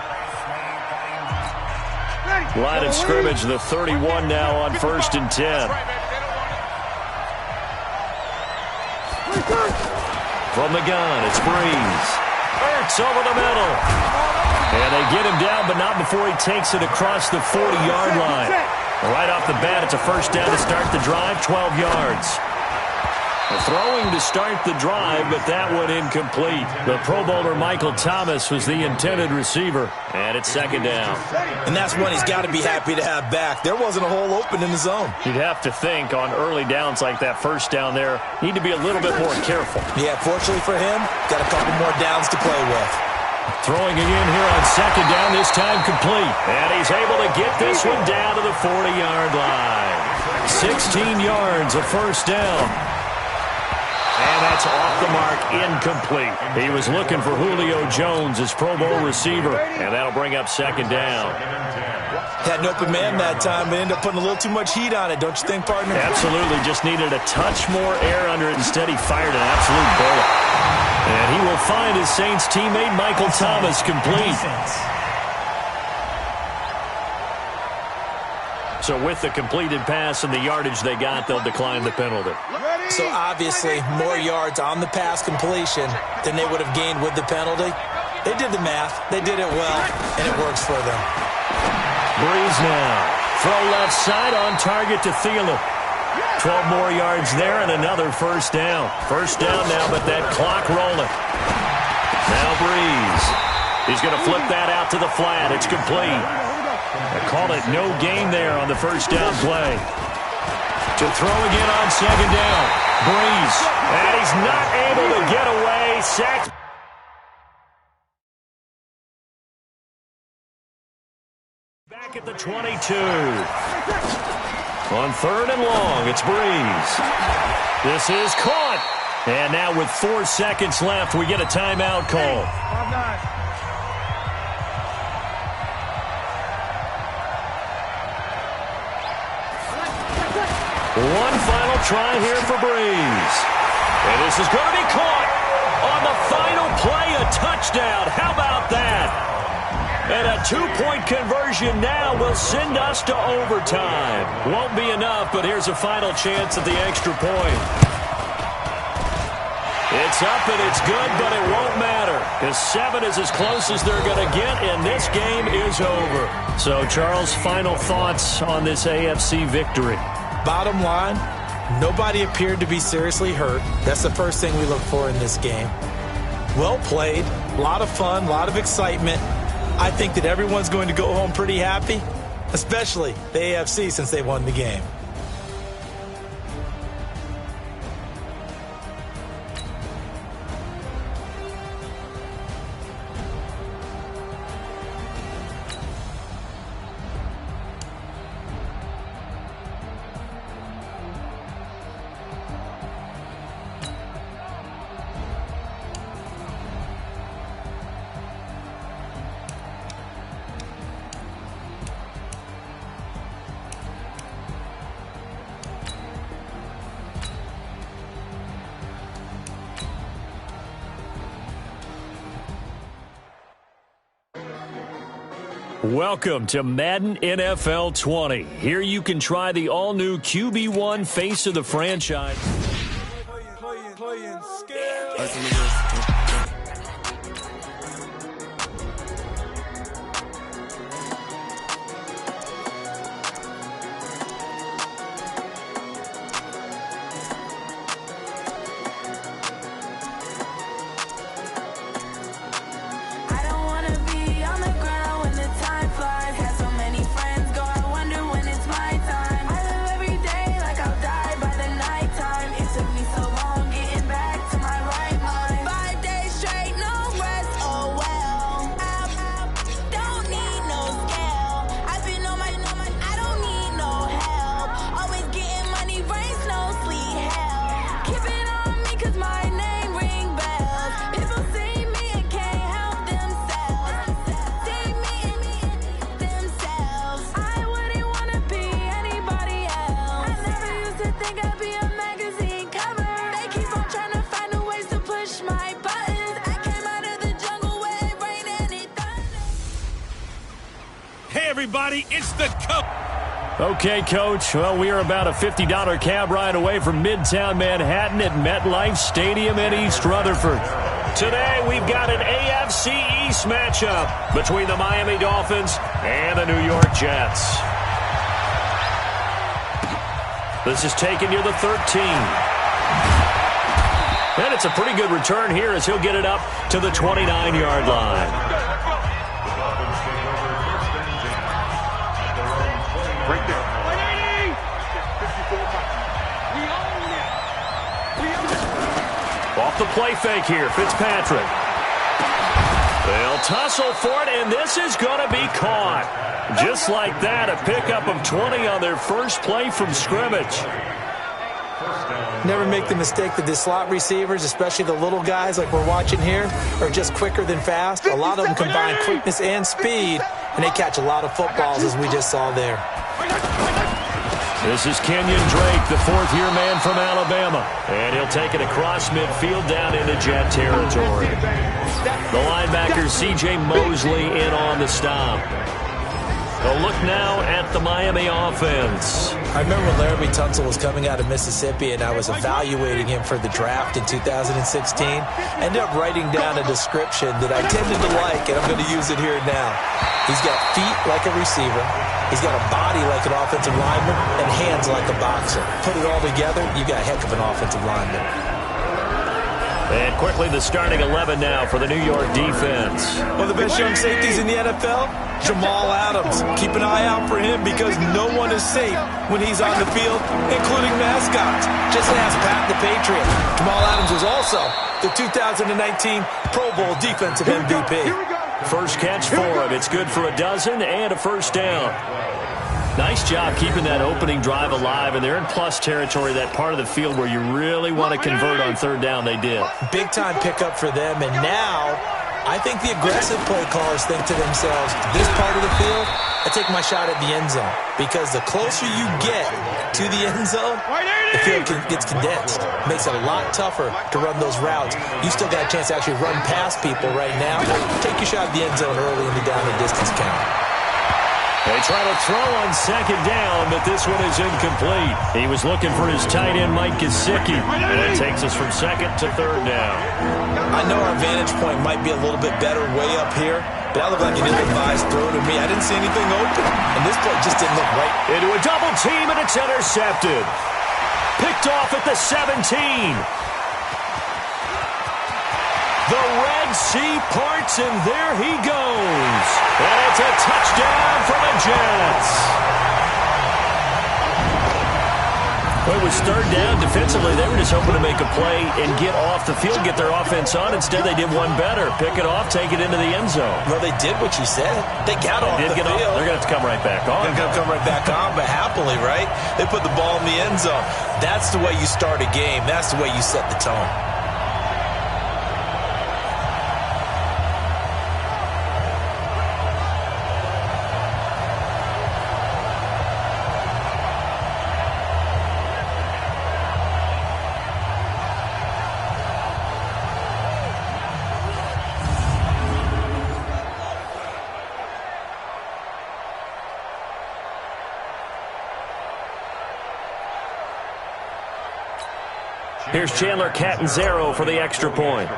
[SPEAKER 1] Line of scrimmage, the 31 now on 1st and 10. From the gun, it's Breeze. Ertz over the middle. And they get him down, but not before he takes it across the 40-yard line. Right off the bat, it's a first down to start the drive, 12 yards. Throwing to start the drive, but that one incomplete. The Pro Bowler Michael Thomas was the intended receiver, and it's 2nd down.
[SPEAKER 6] And that's one he's got to be happy to have back. There wasn't a hole open in the zone.
[SPEAKER 1] You'd have to think on early downs like that first down there, need to be a little bit more careful.
[SPEAKER 6] Yeah, fortunately for him, got a couple more downs to play with.
[SPEAKER 1] Throwing again here on 2nd down, this time complete. And he's able to get this one down to the 40-yard line. 16 yards of first down. And that's off the mark, incomplete. He was looking for Julio Jones, his Pro Bowl receiver, and that'll bring up 2nd down.
[SPEAKER 6] Had an open man that time, but ended up putting a little too much heat on it, don't you think, partner?
[SPEAKER 1] Absolutely, just needed a touch more air under it. Instead, he fired an absolute bullet. And he will find his Saints teammate Michael Thomas complete. So with the completed pass and the yardage they got, they'll decline the penalty.
[SPEAKER 6] So obviously more yards on the pass completion than they would have gained with the penalty. They did the math. They did it well, and it works for them.
[SPEAKER 1] Breeze now. Throw left side on target to Thielen. 12 more yards there and another first down. First down now, but that clock rolling. Now Breeze. He's going to flip that out to the flat. It's complete. They called it no gain there on the first down play. To throw again on second down. Breeze. And he's not able to get away. Sacked. Back at the 22. On third and long, it's Breeze. This is caught. And now with 4 seconds left, we get a timeout call. One final try here for Breeze. And this is going to be caught on the final play, a touchdown. How about that? And a 2-point conversion now will send us to overtime. Won't be enough, but here's a final chance at the extra point. It's up and it's good, but it won't matter. Because 7 is as close as they're going to get, and this game is over. So, Charles, final thoughts on this AFC victory?
[SPEAKER 6] Bottom line, nobody appeared to be seriously hurt. That's the first thing we look for in this game. Well played, a lot of fun, a lot of excitement. I think that everyone's going to go home pretty happy, especially the AFC since they won the game.
[SPEAKER 1] Welcome to Madden NFL 20. Here you can try the all-new QB1 face of the franchise.
[SPEAKER 4] Everybody, it's the coach.
[SPEAKER 1] Okay, Coach. Well, we are about a $50 cab ride away from Midtown Manhattan at MetLife Stadium in East Rutherford. Today, we've got an AFC East matchup between the Miami Dolphins and the New York Jets. This is taken near the 13. And it's a pretty good return here as he'll get it up to the 29-yard line.
[SPEAKER 7] Right there.
[SPEAKER 1] Off the play fake here, Fitzpatrick. They'll tussle for it, and this is going to be caught. Just like that, a pickup of 20 on their first play from scrimmage.
[SPEAKER 6] Never make the mistake that the slot receivers, especially the little guys like we're watching here, are just quicker than fast. A lot of them combine quickness and speed, and they catch a lot of footballs as we just saw there.
[SPEAKER 1] This is Kenyon Drake, the fourth-year man from Alabama. And he'll take it across midfield down into Jet territory. The linebacker, C.J. Mosley, in on the stop. A look now at the Miami offense.
[SPEAKER 6] I remember when Laramie Tunsil was coming out of Mississippi and I was evaluating him for the draft in 2016. I ended up writing down a description that I tended to like, and I'm going to use it here now. He's got feet like a receiver. He's got a body like an offensive lineman and hands like a boxer. Put it all together, you got a heck of an offensive lineman.
[SPEAKER 1] And quickly the starting 11 now for the New York defense.
[SPEAKER 6] One of the best young safeties in the NFL, Jamal Adams. Keep an eye out for him because no one is safe when he's on the field, including mascots. Just ask Pat the Patriot. Jamal Adams was also the 2019 Pro Bowl Defensive MVP.
[SPEAKER 1] First catch for him. It's good for a dozen and a first down. Nice job keeping that opening drive alive, and they're in plus territory, that part of the field where you really want to convert on third down. They did.
[SPEAKER 6] Big-time pickup for them, and now I think the aggressive play callers think to themselves, this part of the field, I take my shot at the end zone, because the closer you get to the end zone, the field gets condensed. Makes it a lot tougher to run those routes. You still got a chance to actually run past people right now. Take your shot at the end zone early in the down and distance count.
[SPEAKER 1] They try to throw on second down, but this one is incomplete. He was looking for his tight end, Mike Gesicki, and it takes us from second to third down.
[SPEAKER 6] I know our vantage point might be a little bit better way up here, but I look like an ill-advised throw to me. I didn't see anything open, and this play just didn't look right.
[SPEAKER 1] Into a double team, and it's intercepted. Picked off at the 17. The Red Sea parts, and there he goes. And it's a touchdown for the Jets. Well, it was third down. Defensively, they were just hoping to make a play and get off the field, get their offense on. Instead, they did one better. Pick it off, take it into the end zone.
[SPEAKER 6] Well, they did what you said. They got off the field.
[SPEAKER 1] They're going to have to come right back on.
[SPEAKER 6] They're going to come right back on, but happily, right? They put the ball in the end zone. That's the way you start a game. That's the way you set the tone.
[SPEAKER 1] Here's Chandler Catanzaro for the extra point.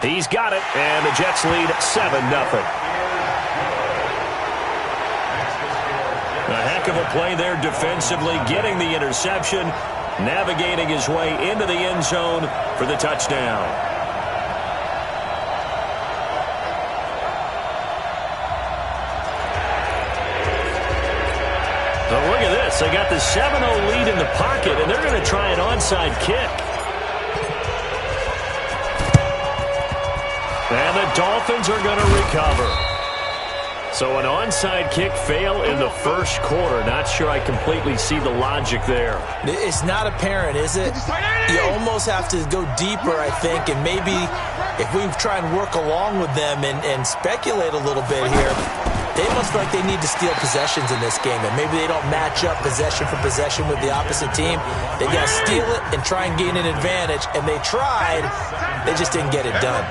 [SPEAKER 1] He's got it, and the Jets lead 7-0. A heck of a play there defensively, getting the interception, navigating his way into the end zone for the touchdown. So look at this. They got the 7-0 lead in the pocket, and they're going to try an onside kick. And the Dolphins are going to recover. So an onside kick fail in the first quarter. Not sure I completely see the logic there.
[SPEAKER 6] It's not apparent, is it? You almost have to go deeper, I think, and maybe if we try and work along with them and speculate a little bit here, they must feel like they need to steal possessions in this game, and maybe they don't match up possession for possession with the opposite team. They got to steal it and try and gain an advantage, and they tried. They just didn't get it done.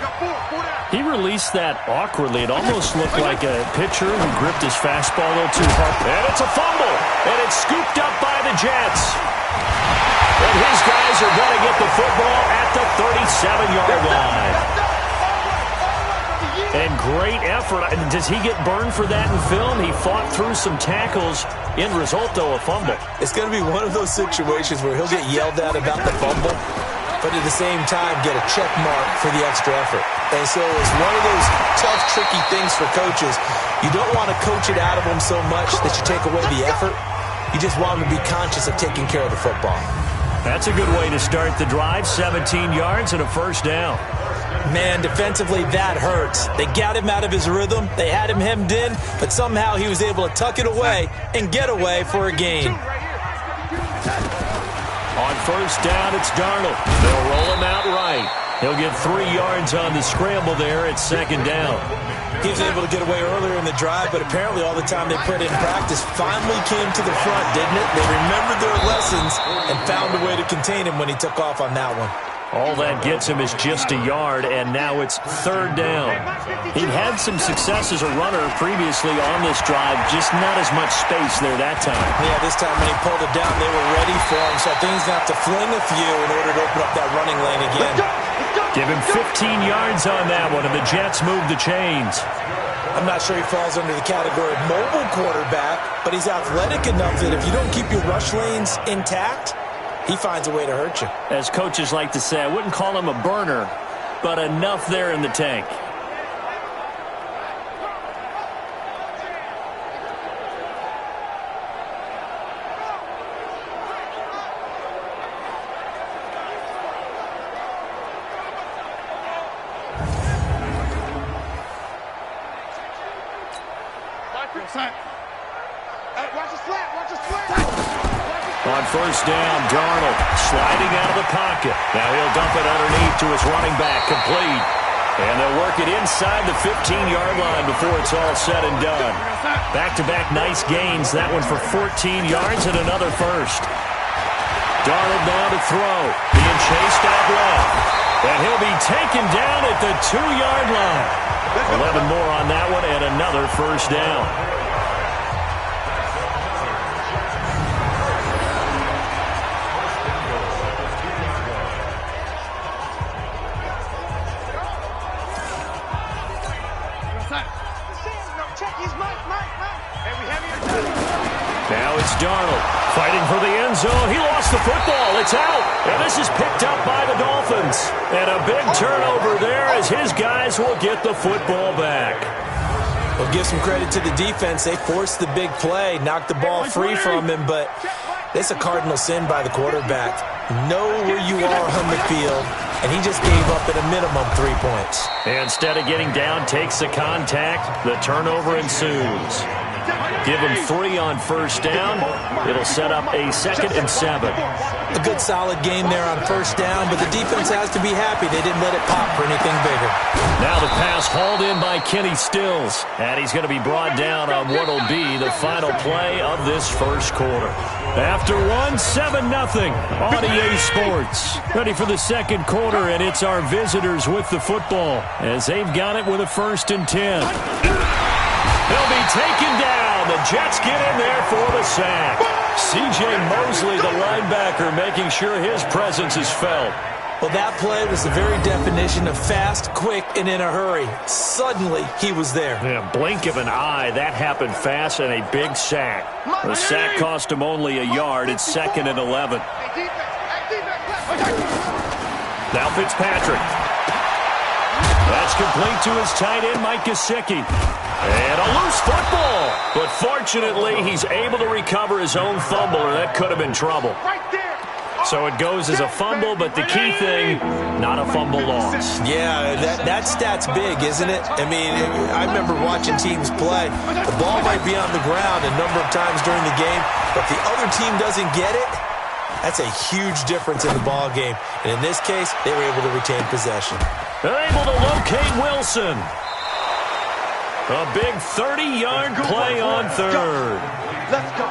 [SPEAKER 1] He released that awkwardly. It almost looked like a pitcher who gripped his fastball a little too hard. And it's a fumble, and it's scooped up by the Jets. And his guys are going to get the football at the 37-yard line. And great effort. Does he get burned for that in film? He fought through some tackles. End result, though, a fumble.
[SPEAKER 6] It's going to be one of those situations where he'll get yelled at about the fumble, but at the same time get a check mark for the extra effort. And so it's one of those tough, tricky things for coaches. You don't want to coach it out of them so much that you take away the effort. You just want them to be conscious of taking care of the football.
[SPEAKER 1] That's a good way to start the drive. 17 yards and a first down.
[SPEAKER 6] Man, defensively, that hurts. They got him out of his rhythm. They had him hemmed in, but somehow he was able to tuck it away and get away for a gain.
[SPEAKER 1] On first down, it's Darnold. They'll roll him out right. He'll get 3 yards on the scramble there at second down.
[SPEAKER 6] He was able to get away earlier in the drive, but apparently all the time they put in practice finally came to the front, didn't it? They remembered their lessons and found a way to contain him when he took off on that one.
[SPEAKER 1] All that gets him is just a yard, and now it's 3rd down. He'd had some success as a runner previously on this drive, just not as much space there that time.
[SPEAKER 6] Yeah, this time when he pulled it down, they were ready for him, so I think he's going to have to fling a few in order to open up that running lane again.
[SPEAKER 1] Give him 15 yards on that one, and the Jets move the chains.
[SPEAKER 6] I'm not sure he falls under the category of mobile quarterback, but he's athletic enough that if you don't keep your rush lanes intact, he finds a way to hurt you.
[SPEAKER 1] As coaches like to say, I wouldn't call him a burner, but enough there in the tank. On 1st down, Darnold sliding out of the pocket. Now he'll dump it underneath to his running back, complete. And they'll work it inside the 15-yard line before it's all said and done. Back-to-back nice gains. That one for 14 yards and another first. Darnold now to throw. Being chased out left. And he'll be taken down at the 2-yard line. 11 more on that one and another first down. Now it's Darnold fighting for the end zone. He lost the football. It's out. And this is picked up by the Dolphins. And a big turnover there as his guys will get the football back.
[SPEAKER 6] We'll give some credit to the defense. They forced the big play, knocked the ball free from him, but it's a cardinal sin by the quarterback. Know where you are on the field, and he just gave up at a minimum 3 points.
[SPEAKER 1] And instead of getting down, takes the contact. The turnover ensues. Give him 3 on 1st down. It'll set up a 2nd and 7.
[SPEAKER 6] A good solid game there on 1st down, but the defense has to be happy they didn't let it pop for anything bigger.
[SPEAKER 1] Now the pass hauled in by Kenny Stills, and he's going to be brought down on what will be the final play of this first quarter. After 7-0 on EA Sports. Ready for the second quarter, and it's our visitors with the football as they've got it with a 1st and 10. He'll be taken down. The Jets get in there for the sack. C.J. Mosley, the linebacker, making sure his presence is felt.
[SPEAKER 6] Well, that play was the very definition of fast, quick, and in a hurry. Suddenly, he was there.
[SPEAKER 1] Yeah, blink of an eye. That happened fast and a big sack. The sack cost him only a yard. It's 2nd and 11. Now Fitzpatrick. That's complete to his tight end, Mike Gesicki. And a loose football. But fortunately, he's able to recover his own fumble, or that could have been trouble. So it goes as a fumble, but the key thing, not a fumble loss.
[SPEAKER 6] Yeah, that stat's big, isn't it? I mean, I remember watching teams play. The ball might be on the ground a number of times during the game, but the other team doesn't get it. That's a huge difference in the ball game. And in this case, they were able to retain possession.
[SPEAKER 1] They're able to locate Wilson. A big 30-yard play on 3rd.
[SPEAKER 7] Let's go.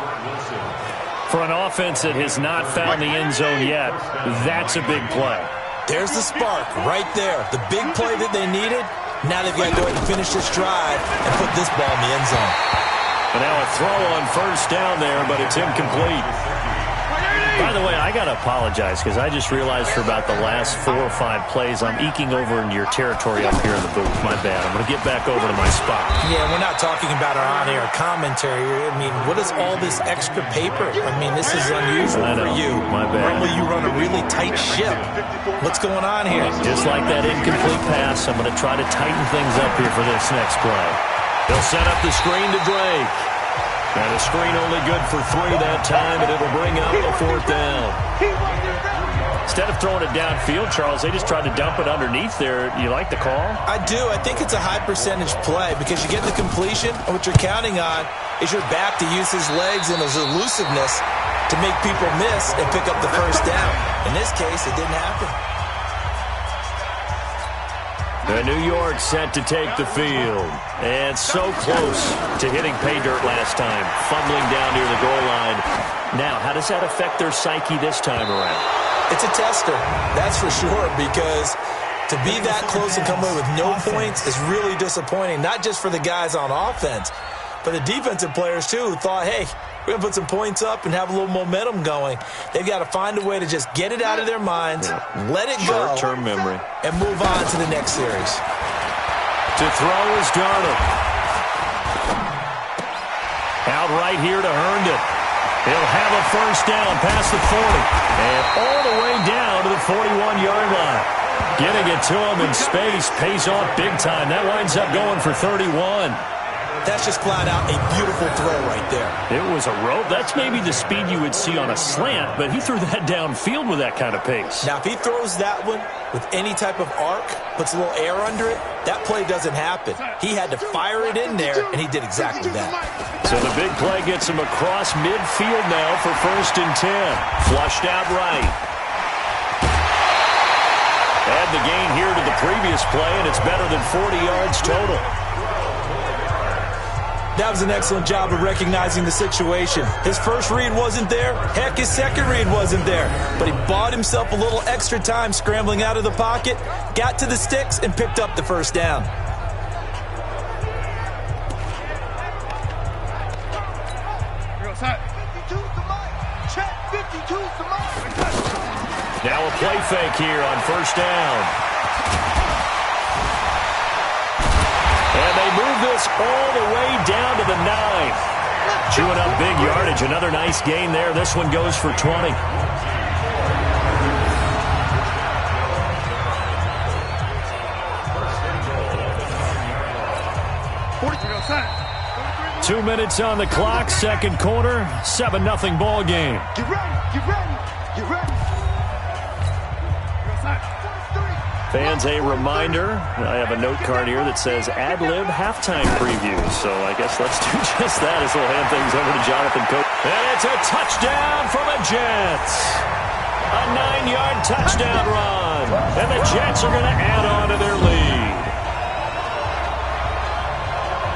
[SPEAKER 1] For an offense that has not found the end zone yet, that's a big play.
[SPEAKER 6] There's the spark right there. The big play that they needed. Now they've got to go ahead and finish this drive and put this ball in the end zone.
[SPEAKER 1] And now a throw on 1st down there, but it's incomplete. By the way, I got to apologize because I just realized for about the last 4 or 5 plays, I'm eking over into your territory up here in the booth. My bad. I'm going to get back over to my spot.
[SPEAKER 6] Yeah, we're not talking about our on-air commentary. I mean, what is all this extra paper? I mean, this is unusual for you.
[SPEAKER 1] My bad.
[SPEAKER 6] Normally you run a really tight ship. What's going on here?
[SPEAKER 1] Just like that incomplete pass, I'm going to try to tighten things up here for this next play. They'll set up the screen to Drake. And a screen only good for 3 that time, and it'll bring up a 4th down. Instead of throwing it downfield, Charles, they just tried to dump it underneath there. You like the call?
[SPEAKER 6] I do. I think it's a high percentage play because you get the completion, and what you're counting on is your back to use his legs and his elusiveness to make people miss and pick up the 1st down. In this case, it didn't happen.
[SPEAKER 1] And New York set to take the field. And so close to hitting pay dirt last time, fumbling down near the goal line. Now, how does that affect their psyche this time around?
[SPEAKER 6] It's a tester, that's for sure, because to be that close and come away with no points is really disappointing, not just for the guys on offense, but the defensive players, too, who thought, hey, we're going to put some points up and have a little momentum going. They've got to find a way to just get it out of their minds, let it go,
[SPEAKER 1] short-term memory,
[SPEAKER 6] and move on to the next series.
[SPEAKER 1] To throw is Darnold. Out right here to Herndon. He'll have a first down past the 40 and all the way down to the 41-yard line. Getting it to him in space pays off big time. That winds up going for 31.
[SPEAKER 6] That's just flat out a beautiful throw right there.
[SPEAKER 1] It was a rope. That's maybe the speed you would see on a slant, but he threw that downfield with that kind of pace.
[SPEAKER 6] Now, if he throws that one with any type of arc, puts a little air under it, that play doesn't happen. He had to fire it in there, and he did exactly that.
[SPEAKER 1] So the big play gets him across midfield now for 1st and 10. Flushed out right. Add the gain here to the previous play, and it's better than 40 yards total.
[SPEAKER 6] That was an excellent job of recognizing the situation. His first read wasn't there. Heck, his second read wasn't there. But he bought himself a little extra time scrambling out of the pocket, got to the sticks, and picked up the first down.
[SPEAKER 1] Now a play fake here on 1st down. And they move this all the way down to the 9. Chewing up big yardage. Another nice gain there. This one goes for 20. Two minutes on the clock, second quarter, 7-0 ball game.
[SPEAKER 7] Get ready, get ready, get ready.
[SPEAKER 1] Fans, a reminder, I have a note card here that says ad-lib halftime preview. So I guess let's do just that as we'll hand things over to Jonathan Coach. And it's a touchdown for the Jets. A 9-yard touchdown run. And the Jets are going to add on to their lead.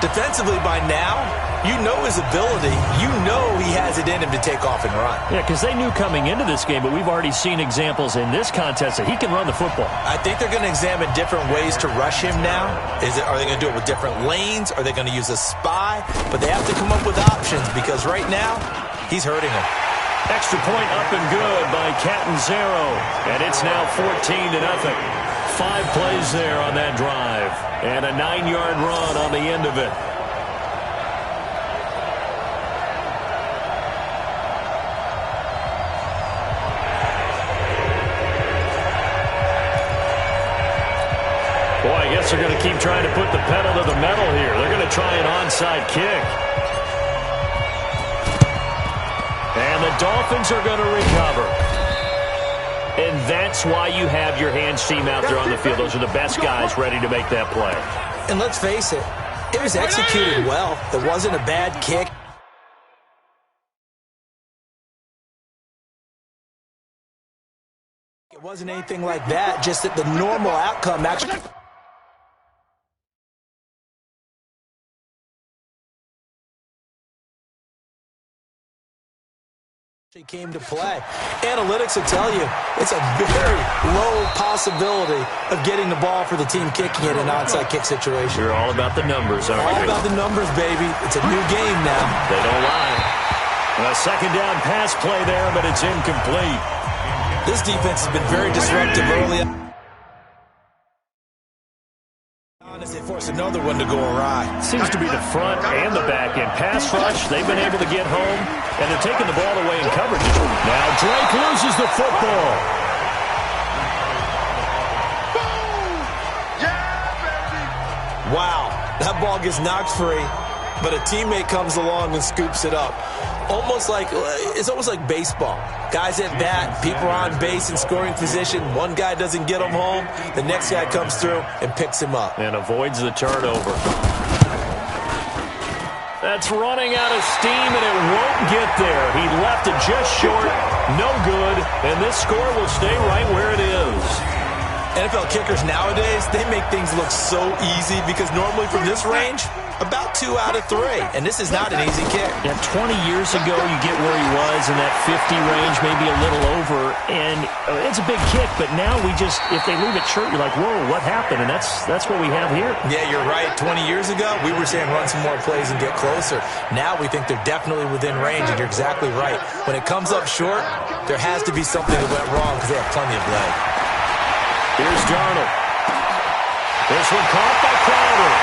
[SPEAKER 6] Defensively by now, you know his ability. You know he has it in him to take off and run.
[SPEAKER 1] Yeah, because they knew coming into this game, but we've already seen examples in this contest that he can run the football.
[SPEAKER 6] I think they're going to examine different ways to rush him now. Are they going to do it with different lanes? Are they going to use a spy? But they have to come up with options because right now, he's hurting them.
[SPEAKER 1] Extra point up and good by Catanzaro. And it's now 14-0. 5 plays there on that drive. And a 9-yard run on the end of it. Boy, I guess they're going to keep trying to put the pedal to the metal here. They're going to try an onside kick. And the Dolphins are going to recover. And that's why you have your hands team out there on the field. Those are the best guys ready to make that play.
[SPEAKER 6] And let's face it, it was executed well. It wasn't a bad kick. It wasn't anything like that, just that the normal outcome actually came to play. Analytics will tell you it's a very low possibility of getting the ball for the team kicking it in an onside kick situation.
[SPEAKER 1] You're all about the numbers, aren't you?
[SPEAKER 6] All about the numbers, baby. It's a new game now.
[SPEAKER 1] They don't lie. A second down pass play there, but it's incomplete.
[SPEAKER 6] This defense has been very disruptive early on as they force another one to go awry.
[SPEAKER 1] Seems to be the front and the back end. Pass rush, they've been able to get home, and they're taking the ball away in coverage. Now Drake loses the football.
[SPEAKER 6] Wow, that ball gets knocked free, but a teammate comes along and scoops it up. It's almost like baseball. Guys at bat, people are on base in scoring position. One guy doesn't get him home. The next guy comes through and picks him up.
[SPEAKER 1] And avoids the turnover. That's running out of steam, and it won't get there. He left it just short. No good. And this score will stay right where it is.
[SPEAKER 6] NFL kickers nowadays, they make things look so easy because normally from this range, about 2 out of 3. And this is not an easy kick.
[SPEAKER 1] Yeah, 20 years ago, you get where he was in that 50 range, maybe a little over. And it's a big kick, but now we just, if they leave it short, you're like, whoa, what happened? And that's what we have here.
[SPEAKER 6] Yeah, you're right. 20 years ago, we were saying run some more plays and get closer. Now we think they're definitely within range, and you're exactly right. When it comes up short, there has to be something that went wrong because they have plenty of leg.
[SPEAKER 1] Here's Darnold. This one caught by Crowder.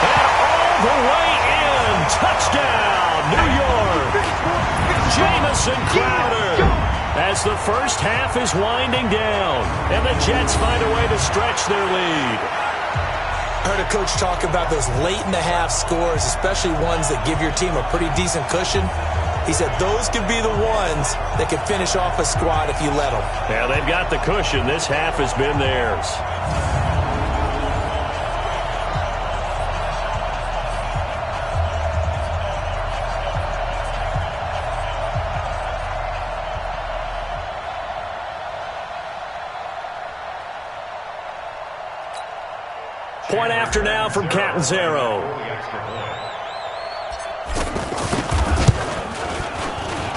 [SPEAKER 1] And all the way in. Touchdown, New York. Jamison Crowder. As the first half is winding down. And the Jets find a way to stretch their lead.
[SPEAKER 6] I heard a coach talk about those late-in-the-half scores, especially ones that give your team a pretty decent cushion. He said those could be the ones that could finish off a squad if you let them.
[SPEAKER 1] Yeah, they've got the cushion. This half has been theirs. Point after now from Catanzaro.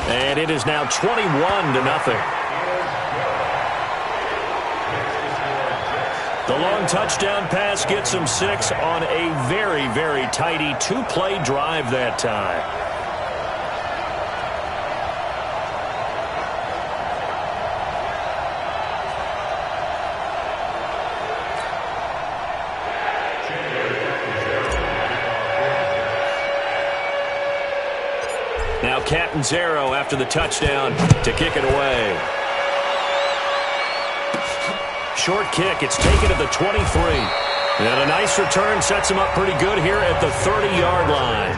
[SPEAKER 1] And it is now 21-0. The long touchdown pass gets him 6 on a very, very tidy 2-play drive that time. Now Catanzaro after the touchdown to kick it away. Short kick. It's taken to the 23. And a nice return sets him up pretty good here at the 30-yard line.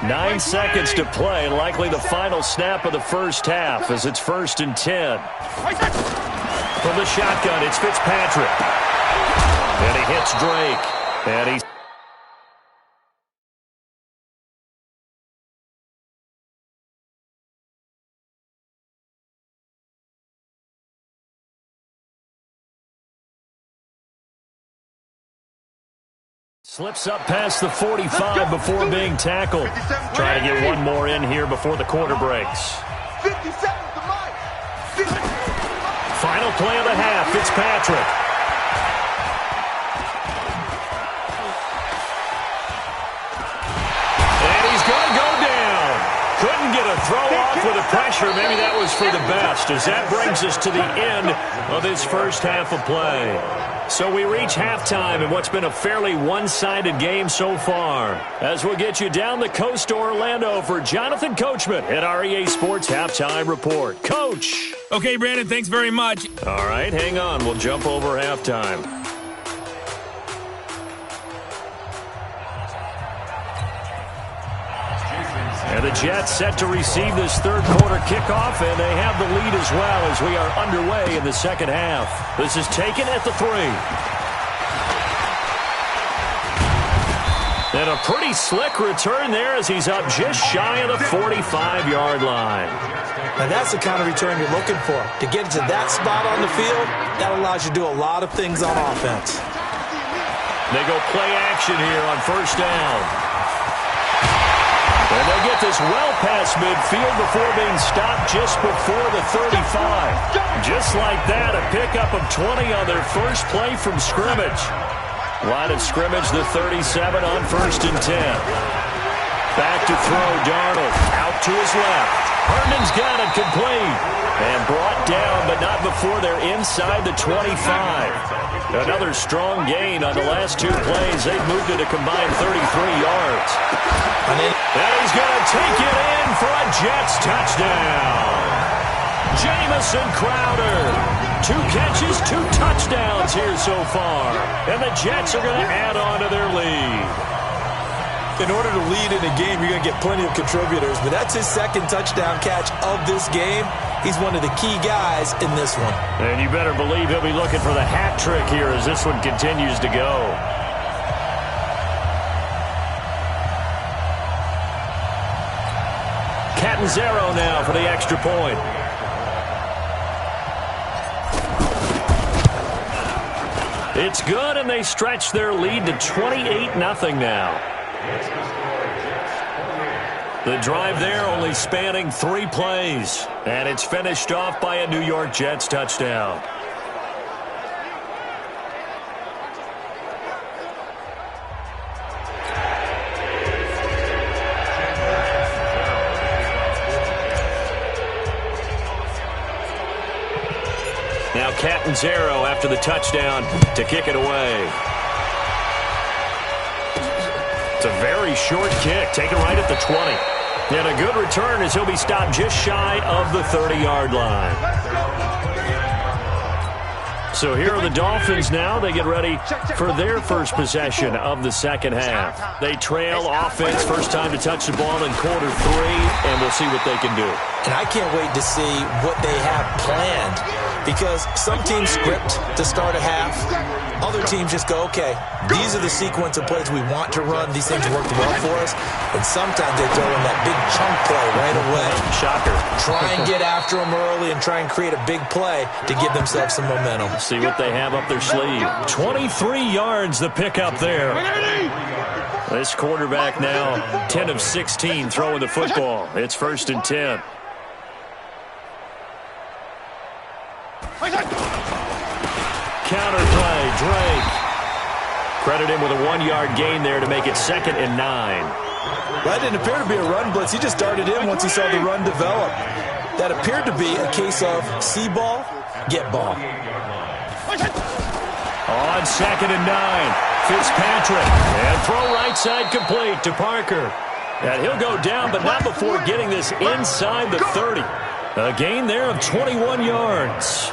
[SPEAKER 1] Nine seconds to play. Likely the final snap of the first half as it's 1st and 10. From the shotgun, it's Fitzpatrick. And he hits Drake. And he slips up past the 45 before being tackled. Trying to get one more in here before the quarter breaks.
[SPEAKER 7] 50 seconds to Mike.
[SPEAKER 1] Final play of the half, Fitzpatrick. And he's going to go down. Couldn't get a throw off with the pressure. Maybe that was for the best, as that brings us to the end of this first half of play. So we reach halftime in what's been a fairly one-sided game so far. As we'll get you down the coast to Orlando for Jonathan Coachman at our EA Sports Halftime Report. Coach!
[SPEAKER 4] Okay, Brandon, thanks very much.
[SPEAKER 1] All right, hang on. We'll jump over halftime. And the Jets set to receive this third quarter kickoff, and they have the lead as well as we are underway in the second half. This is taken at the 3. And a pretty slick return there as he's up just shy of the 45-yard line.
[SPEAKER 6] Now that's the kind of return you're looking for. To get to that spot on the field, that allows you to do a lot of things on offense.
[SPEAKER 1] They go play action here on first down. And they'll get this well past midfield before being stopped just before the 35. Just like that, a pickup of 20 on their first play from scrimmage. Line of scrimmage, the 37 on 1st and 10. Back to throw, Darnold. Out to his left. Herndon's got it complete. And brought down, but not before they're inside the 25. Another strong gain on the last 2 plays. They've moved it a combined 33 yards. And he's going to take it in for a Jets touchdown. Jamison Crowder. 2 catches, 2 touchdowns here so far. And the Jets are going to add on to their lead.
[SPEAKER 6] In order to lead in a game, you're going to get plenty of contributors, but that's his second touchdown catch of this game. He's one of the key guys in this one.
[SPEAKER 1] And you better believe he'll be looking for the hat trick here as this one continues to go. Catanzaro now for the extra point. It's good, and they stretch their lead to 28-0 now. The drive there only spanning 3 plays, and it's finished off by a New York Jets touchdown. Now Catanzaro after the touchdown to kick it away. It's a very short kick, taken right at the 20. And a good return as he'll be stopped just shy of the 30-yard line. So here are the Dolphins now. They get ready for their first possession of the second half. They trail offense, first time to touch the ball in quarter 3, and we'll see what they can do.
[SPEAKER 6] And I can't wait to see what they have planned, because some teams script to start a half. Other teams just go, okay, these are the sequence of plays we want to run. These things work well for us. And sometimes they throw in that big chunk play right away.
[SPEAKER 1] Shocker.
[SPEAKER 6] Try and get after them early and try and create a big play to give themselves some momentum.
[SPEAKER 1] See what they have up their sleeve. 23 yards the pickup there. This quarterback now 10 of 16 throwing the football. It's 1st and 10. Counter play, Drake. Credit him with a 1-yard gain there to make it 2nd and 9.
[SPEAKER 6] That didn't appear to be a run blitz. He just darted in once he saw the run develop. That appeared to be a case of see ball, get ball.
[SPEAKER 1] On 2nd and 9, Fitzpatrick. And throw right side complete to Parker. And he'll go down, but not before getting this inside the 30. A gain there of 21 yards.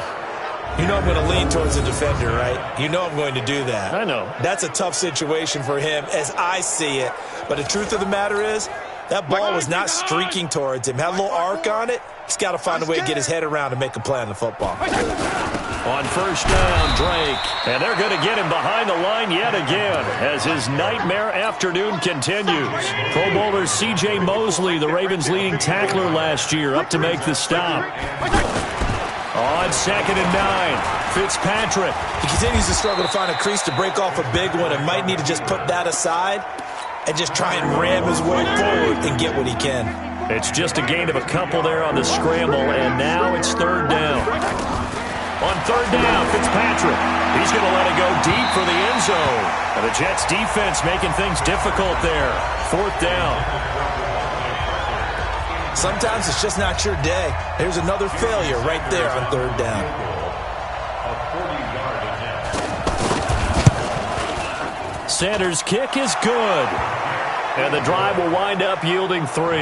[SPEAKER 6] You know I'm going to lean towards the defender, right? You know I'm going to do that.
[SPEAKER 1] I know.
[SPEAKER 6] That's a tough situation for him as I see it. But the truth of the matter is, that ball was not streaking towards him. Had a little arc on it. He's got to find a way to get his head around and make a play on the football.
[SPEAKER 1] On 1st down, Drake. And they're going to get him behind the line yet again as his nightmare afternoon continues. Pro Bowler C.J. Mosley, the Ravens' leading tackler last year, up to make the stop. On 2nd and 9, Fitzpatrick.
[SPEAKER 6] He continues to struggle to find a crease to break off a big one and might need to just put that aside and just try and ram his way forward and get what he can.
[SPEAKER 1] It's just a gain of a couple there on the scramble, and now it's 3rd down. On 3rd down, Fitzpatrick. He's going to let it go deep for the end zone. And the Jets defense making things difficult there. 4th down.
[SPEAKER 6] Sometimes it's just not your day. There's another failure right there on 3rd down.
[SPEAKER 1] Sanders' kick is good. And the drive will wind up yielding 3.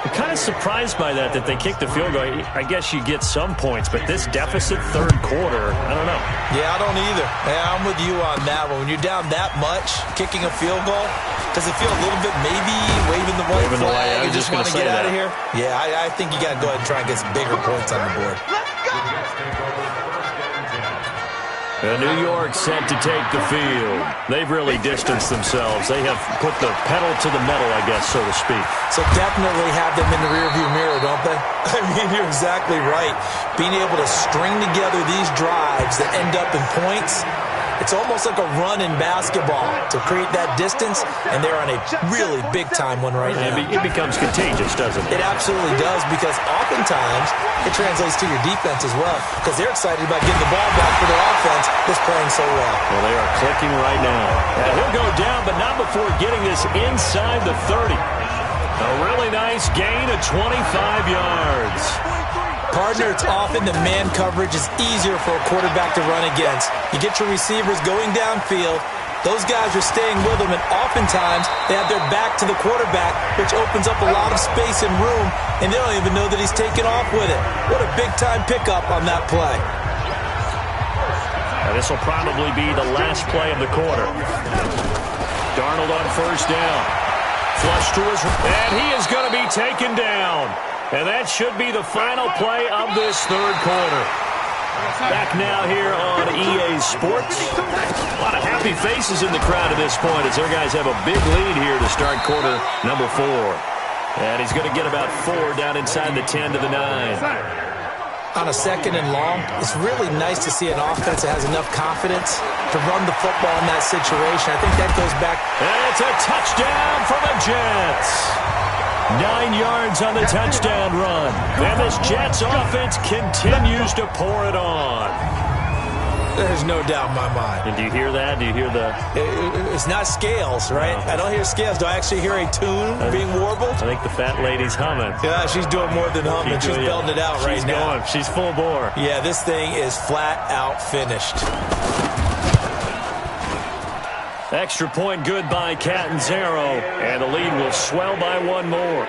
[SPEAKER 1] I'm kind of surprised by that they kicked the field goal. I guess you get some points, but this deficit 3rd quarter, I don't know.
[SPEAKER 6] Yeah, I don't either. Yeah, I'm with you on that one. When you're down that much, kicking a field goal, does it feel a little bit maybe waving the white flag?
[SPEAKER 1] I was just
[SPEAKER 6] want to get out of
[SPEAKER 1] that.
[SPEAKER 6] here? Yeah, I think you got to go ahead and try and get some bigger points on the board.
[SPEAKER 1] New York set to take the field. They've really distanced themselves. They have put the pedal to the metal, I guess, so to speak.
[SPEAKER 6] So definitely have them in the rearview mirror, don't they? I mean, you're exactly right. Being able to string together these drives that end up in points, it's almost like a run in basketball to create that distance, and they're on a really big-time one right now.
[SPEAKER 1] It becomes contagious, doesn't it?
[SPEAKER 6] It absolutely does, because oftentimes it translates to your defense as well, because they're excited about getting the ball back for their offense that's playing so well.
[SPEAKER 1] Well, they are clicking right now. And he'll go down, but not before getting this inside the 30. A really nice gain of 25 yards.
[SPEAKER 6] Partner, it's often the man coverage is easier for a quarterback to run against. You get your receivers going downfield. Those guys are staying with them, and oftentimes they have their back to the quarterback, which opens up a lot of space and room, and they don't even know that he's taken off with it. What a big-time pickup on that play.
[SPEAKER 1] And this will probably be the last play of the quarter. Darnold on 1st down. Flush to his, and he is going to be taken down. And that should be the final play of this 3rd quarter. Back now here on EA Sports. A lot of happy faces in the crowd at this point as their guys have a big lead here to start quarter number 4. And he's going to get about 4 down inside the 10 to the 9.
[SPEAKER 6] On a 2nd and long, it's really nice to see an offense that has enough confidence to run the football in that situation. I think that goes back.
[SPEAKER 1] And it's a touchdown for the Jets. 9 yards on the touchdown run. And this Jets offense continues to pour it on.
[SPEAKER 6] There's no doubt in my mind.
[SPEAKER 1] And do you hear that? Do you hear the...
[SPEAKER 6] It's not scales, right?
[SPEAKER 1] No.
[SPEAKER 6] I don't hear scales. Do I actually hear a tune being warbled?
[SPEAKER 1] I think the fat lady's humming.
[SPEAKER 6] Yeah, she's doing more than humming. She's belting it out right now.
[SPEAKER 1] Going. She's full bore.
[SPEAKER 6] Yeah, this thing is flat out finished.
[SPEAKER 1] Extra point good by Catanzaro, and the lead will swell by 1 more.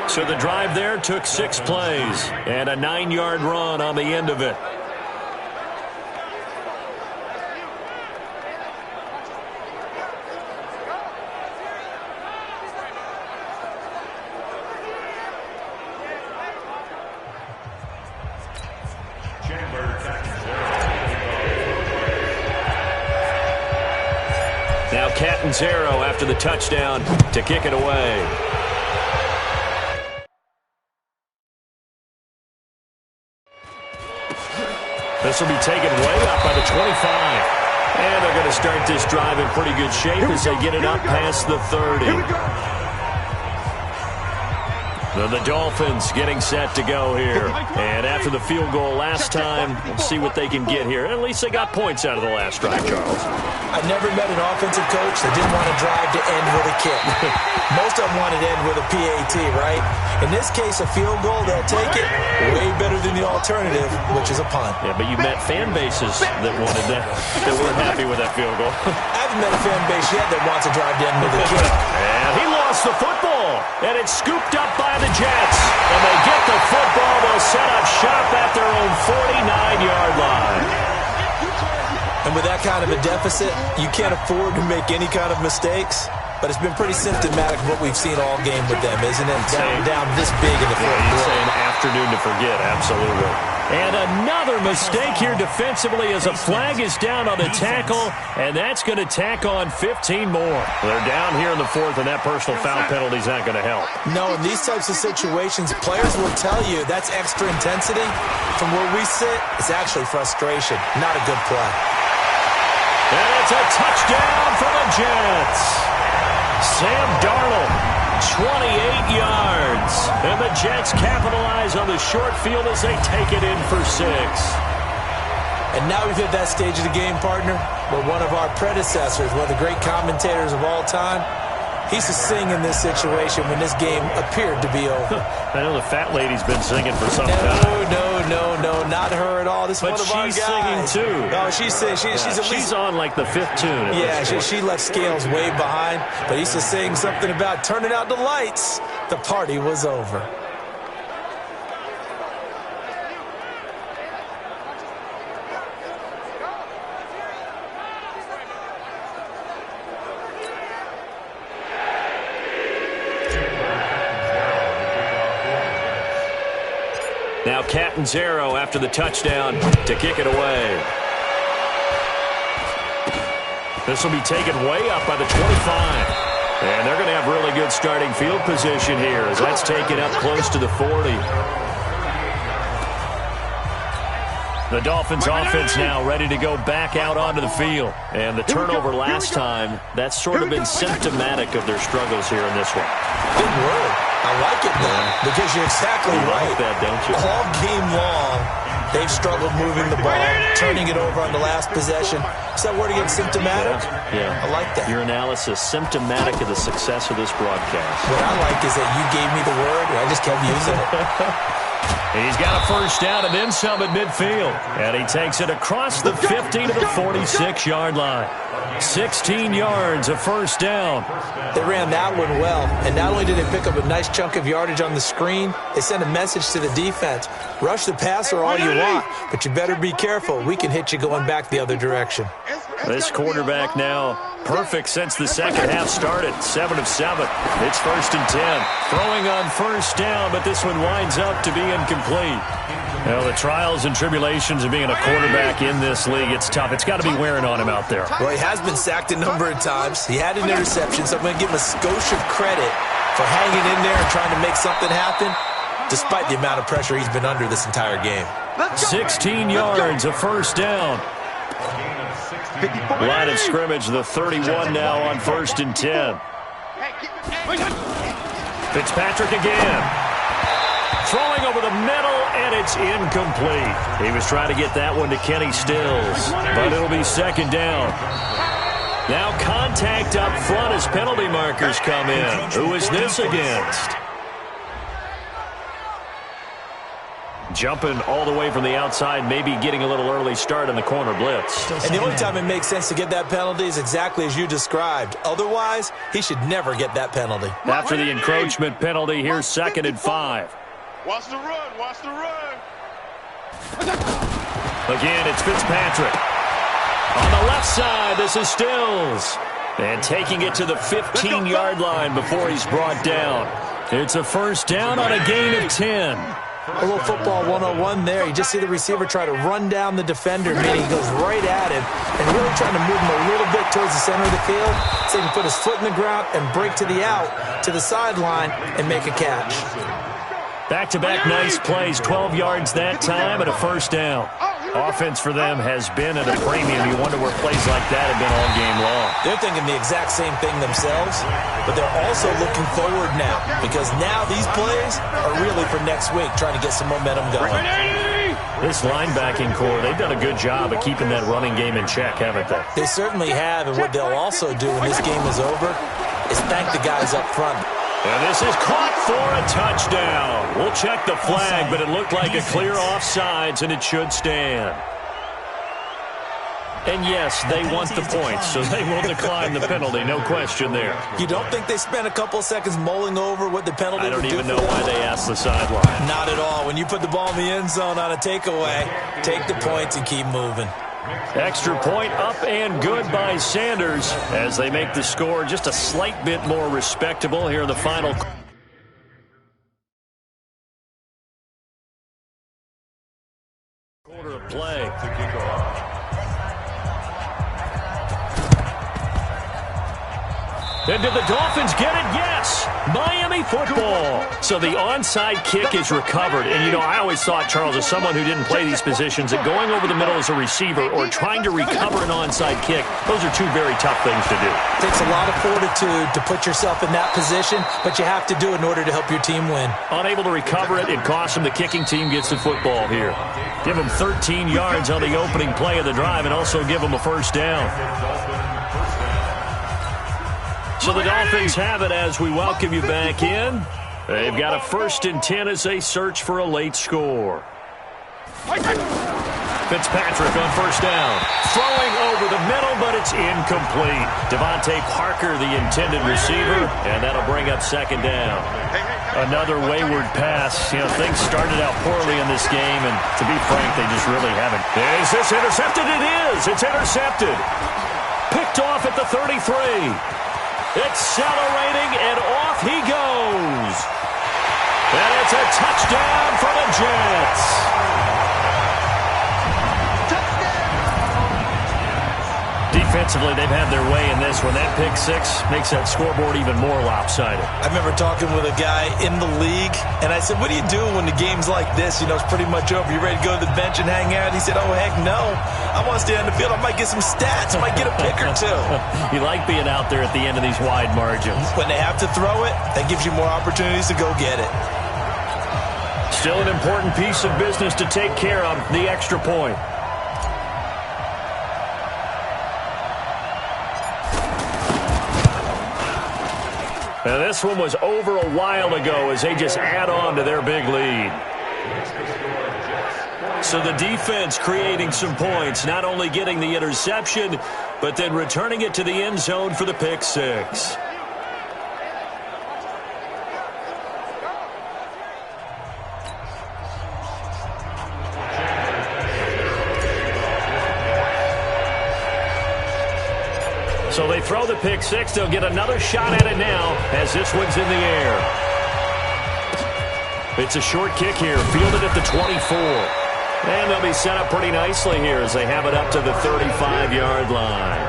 [SPEAKER 1] So the drive there took 6 plays, and a 9-yard run on the end of it. Now Catanzaro after the touchdown to kick it away. This will be taken way up by the 25. And they're going to start this drive in pretty good shape as they get it up past the 30. The Dolphins getting set to go here. And after the field goal last time, we'll see what they can get here. At least they got points out of the last drive, Charles.
[SPEAKER 6] I never met an offensive coach that didn't want to drive to end with a kick. Most of them wanted to end with a PAT, right? In this case, a field goal, they'll take it way better than the alternative, which is a punt.
[SPEAKER 1] Yeah, but you met fan bases that wanted that weren't happy with that field goal.
[SPEAKER 6] I haven't met a fan base yet that wants to drive to end with a kick.
[SPEAKER 1] And he lost the football, and it's scooped up by the Jets. And they get the football. They'll set up shop at their own 49-yard line.
[SPEAKER 6] And with that kind of a deficit, you can't afford to make any kind of mistakes. But it's been pretty symptomatic of what we've seen all game with them, isn't it? Down this big in the fourth quarter.
[SPEAKER 1] You'd say an afternoon to forget, absolutely. And another mistake here defensively as a flag is down on the tackle, and that's going to tack on 15 more. They're down here in the 4th, and that personal foul penalty is not going to help.
[SPEAKER 6] No, in these types of situations, players will tell you that's extra intensity. From where we sit, it's actually frustration, not a good play.
[SPEAKER 1] And it's a touchdown for the Jets. Sam Darnold, 28 yards. And the Jets capitalize on the short field as they take it in for 6.
[SPEAKER 6] And now we've hit that stage of the game, partner, where one of our predecessors, one of the great commentators of all time, he used to sing in this situation when this game appeared to be over.
[SPEAKER 1] I know the fat lady's been singing for some time.
[SPEAKER 6] No, not her at all. This is one of our guys.
[SPEAKER 1] But she's singing too.
[SPEAKER 6] No, she's singing. She's
[SPEAKER 1] on like the 5th tune.
[SPEAKER 6] Yeah, she left Scales way behind. But he used to sing something about turning out the lights. The party was over.
[SPEAKER 1] Now Catanzaro after the touchdown to kick it away. This will be taken way up by the 25. And they're going to have really good starting field position here as that's taken up close to the 40. The Dolphins offense now ready to go back out onto the field. And the turnover last time, that's sort of been symptomatic of their struggles here in this one.
[SPEAKER 6] Good word. I like it, though, because you're exactly right.
[SPEAKER 1] Like that, don't you?
[SPEAKER 6] All game long, they've struggled moving the ball, turning it over on the last possession. Is that word again, symptomatic?
[SPEAKER 1] Yeah.
[SPEAKER 6] I like that.
[SPEAKER 1] Your analysis, symptomatic of the success of this broadcast.
[SPEAKER 6] What I like is that you gave me the word, and I just kept using it.
[SPEAKER 1] He's got a first down and then some at midfield. And he takes it across the 50 to the 46-yard line. 16 yards, a first down.
[SPEAKER 6] They ran that one well. And not only did they pick up a nice chunk of yardage on the screen, they sent a message to the defense. Rush the passer all you want, but you better be careful. We can hit you going back the other direction.
[SPEAKER 1] This quarterback now perfect since the second half started. 7 of 7. It's 1st and 10. Throwing on first down, but this one winds up to be incomplete. Well, the trials and tribulations of being a quarterback in this league, it's tough. It's got to be wearing on him out there.
[SPEAKER 6] Well, he has been sacked a number of times. He had an interception, so I'm going to give him a skosh of credit for hanging in there and trying to make something happen, despite the amount of pressure he's been under this entire game.
[SPEAKER 1] 16 yards, a first down. Line of scrimmage, the 31 now on 1st and 10. Fitzpatrick again. Throwing over the middle, and it's incomplete. He was trying to get that one to Kenny Stills, but it'll be 2nd down. Now contact up front as penalty markers come in. Who is this against? Jumping all the way from the outside, maybe getting a little early start in the corner blitz.
[SPEAKER 6] And the only time it makes sense to get that penalty is exactly as you described. Otherwise, he should never get that penalty.
[SPEAKER 1] After the encroachment penalty, here's 2nd and 5.
[SPEAKER 7] Watch the run. Watch the run.
[SPEAKER 1] Again, it's Fitzpatrick. On the left side, this is Stills. And taking it to the 15-yard line before he's brought down. It's a first down on a gain of 10.
[SPEAKER 6] A little football 101 there. You just see the receiver try to run down the defender, meaning he goes right at him and really trying to move him a little bit towards the center of the field so he can put his foot in the ground and break to the out, to the sideline, and make a catch.
[SPEAKER 1] Back-to-back nice plays, 12 yards that time and a first down. Offense for them has been at a premium. You wonder where plays like that have been all game long.
[SPEAKER 6] They're thinking the exact same thing themselves, but they're also looking forward now because now these plays are really for next week, trying to get some momentum going.
[SPEAKER 1] This linebacking core, they've done a good job of keeping that running game in check, haven't they?
[SPEAKER 6] They certainly have, and what they'll also do when this game is over is thank the guys up front.
[SPEAKER 1] And this is caught for a touchdown. We'll check the flag, but it looked like a clear offsides, and it should stand. And yes, they want the points, so they will decline the penalty. No question there.
[SPEAKER 6] You don't think they spent a couple of seconds mulling over what the penalty would do?
[SPEAKER 1] I don't even know why they asked the sideline.
[SPEAKER 6] Not at all. When you put the ball in the end zone on a takeaway, take the points and keep moving.
[SPEAKER 1] Extra point up and good by Sanders as they make the score just a slight bit more respectable here in the final quarter of play. And did the Dolphins get it? Yes! Miami football. So the onside kick is recovered. And, you know, I always thought, Charles, as someone who didn't play these positions, that going over the middle as a receiver or trying to recover an onside kick, those are two very tough things to do.
[SPEAKER 6] It takes a lot of fortitude to put yourself in that position, but you have to do it in order to help your team win.
[SPEAKER 1] Unable to recover it, it costs them. The kicking team gets the football here. Give them 13 yards on the opening play of the drive and also give them a first down. So the Dolphins have it as we welcome you back in. They've got a 1st and 10 as they search for a late score. Fitzpatrick on first down. Throwing over the middle, but it's incomplete. Devontae Parker, the intended receiver, and that'll bring up 2nd down. Another wayward pass. You know, things started out poorly in this game, and to be frank, they just really haven't. Is this intercepted? It is. It's intercepted. Picked off at the 33. Accelerating, and off he goes. And it's a touchdown for the Jets. Defensively, they've had their way in this one. That pick six makes that scoreboard even more lopsided.
[SPEAKER 6] I remember talking with a guy in the league, and I said, what do you do when the game's like this? You know, it's pretty much over. You ready to go to the bench and hang out? He said, oh, heck no. I want to stay on the field. I might get some stats. I might get a pick or two.
[SPEAKER 1] You like being out there at the end of these wide margins.
[SPEAKER 6] When they have to throw it, that gives you more opportunities to go get it.
[SPEAKER 1] Still an important piece of business to take care of, the extra point. Now, this one was over a while ago as they just add on to their big lead. So the defense creating some points, not only getting the interception, but then returning it to the end zone for the pick six. So they throw the pick six. They'll get another shot at it now as this one's in the air. It's a short kick here, fielded at the 24. And they'll be set up pretty nicely here as they have it up to the 35-yard line.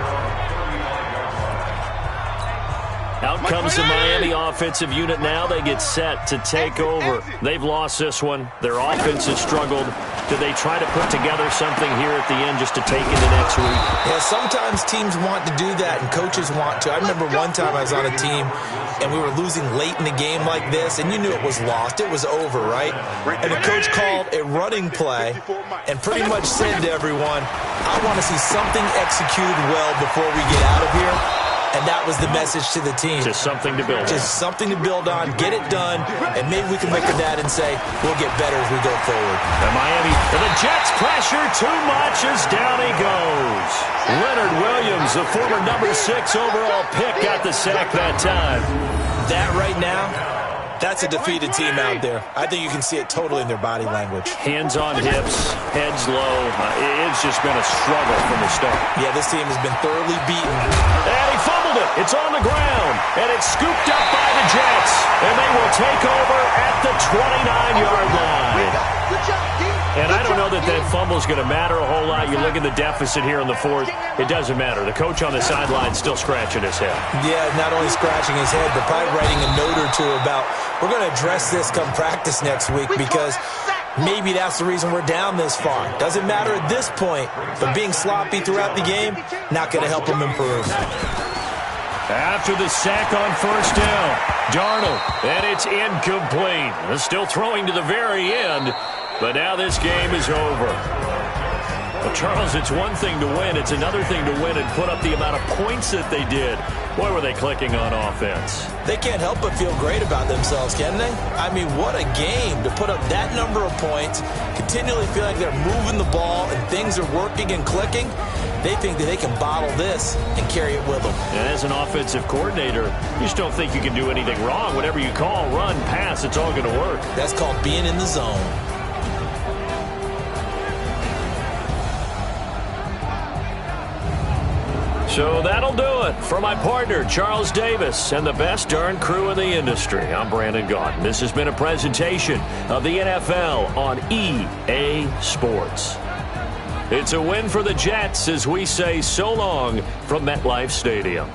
[SPEAKER 1] Out comes the Miami offensive unit now. They get set to take over. They've lost this one. Their offense has struggled. Do they try to put together something here at the end just to take into next week?
[SPEAKER 6] Yeah, sometimes teams want to do that and coaches want to. I remember one time I was on a team and we were losing late in the game like this, and you knew it was lost. It was over, right? And the coach called a running play and pretty much said to everyone, I want to see something executed well before we get out of here. And that was the message to the team.
[SPEAKER 1] Just something to build on.
[SPEAKER 6] Just something to build on, get it done, and maybe we can look at that and say, we'll get better as we go forward.
[SPEAKER 1] And Miami, the Jets pressure too much as down he goes. Leonard Williams, the former number 6 overall pick, got the sack that time.
[SPEAKER 6] That right now, that's a defeated team out there. I think you can see it totally in their body language.
[SPEAKER 1] Hands on hips, heads low. It's just been a struggle from the start.
[SPEAKER 6] Yeah, this team has been thoroughly beaten.
[SPEAKER 1] And he fumbled it. It's on the ground. And it's scooped up by the Jets. And they will take over at the 29-yard line. And I don't know that fumble is going to matter a whole lot. You look at the deficit here in the fourth. It doesn't matter. The coach on the sideline still scratching his head.
[SPEAKER 6] Yeah, not only scratching his head, but probably writing a note or two about, we're going to address this come practice next week because maybe that's the reason we're down this far. Doesn't matter at this point, but being sloppy throughout the game, not going to help him improve.
[SPEAKER 1] After the sack on first down, Darnold, and it's incomplete. Still throwing to the very end, but now this game is over. Well, Charles, it's one thing to win. It's another thing to win and put up the amount of points that they did. Boy, were they clicking on offense.
[SPEAKER 6] They can't help but feel great about themselves, can they? I mean, what a game to put up that number of points, continually feel like they're moving the ball and things are working and clicking. They think that they can bottle this and carry it with them.
[SPEAKER 1] And as an offensive coordinator, you just don't think you can do anything wrong. Whatever you call, run, pass, it's all going to work.
[SPEAKER 6] That's called being in the zone.
[SPEAKER 1] So that'll do it. For my partner, Charles Davis, and the best darn crew in the industry, I'm Brandon Gaudin. This has been a presentation of the NFL on EA Sports. It's a win for the Jets as we say so long from MetLife Stadium.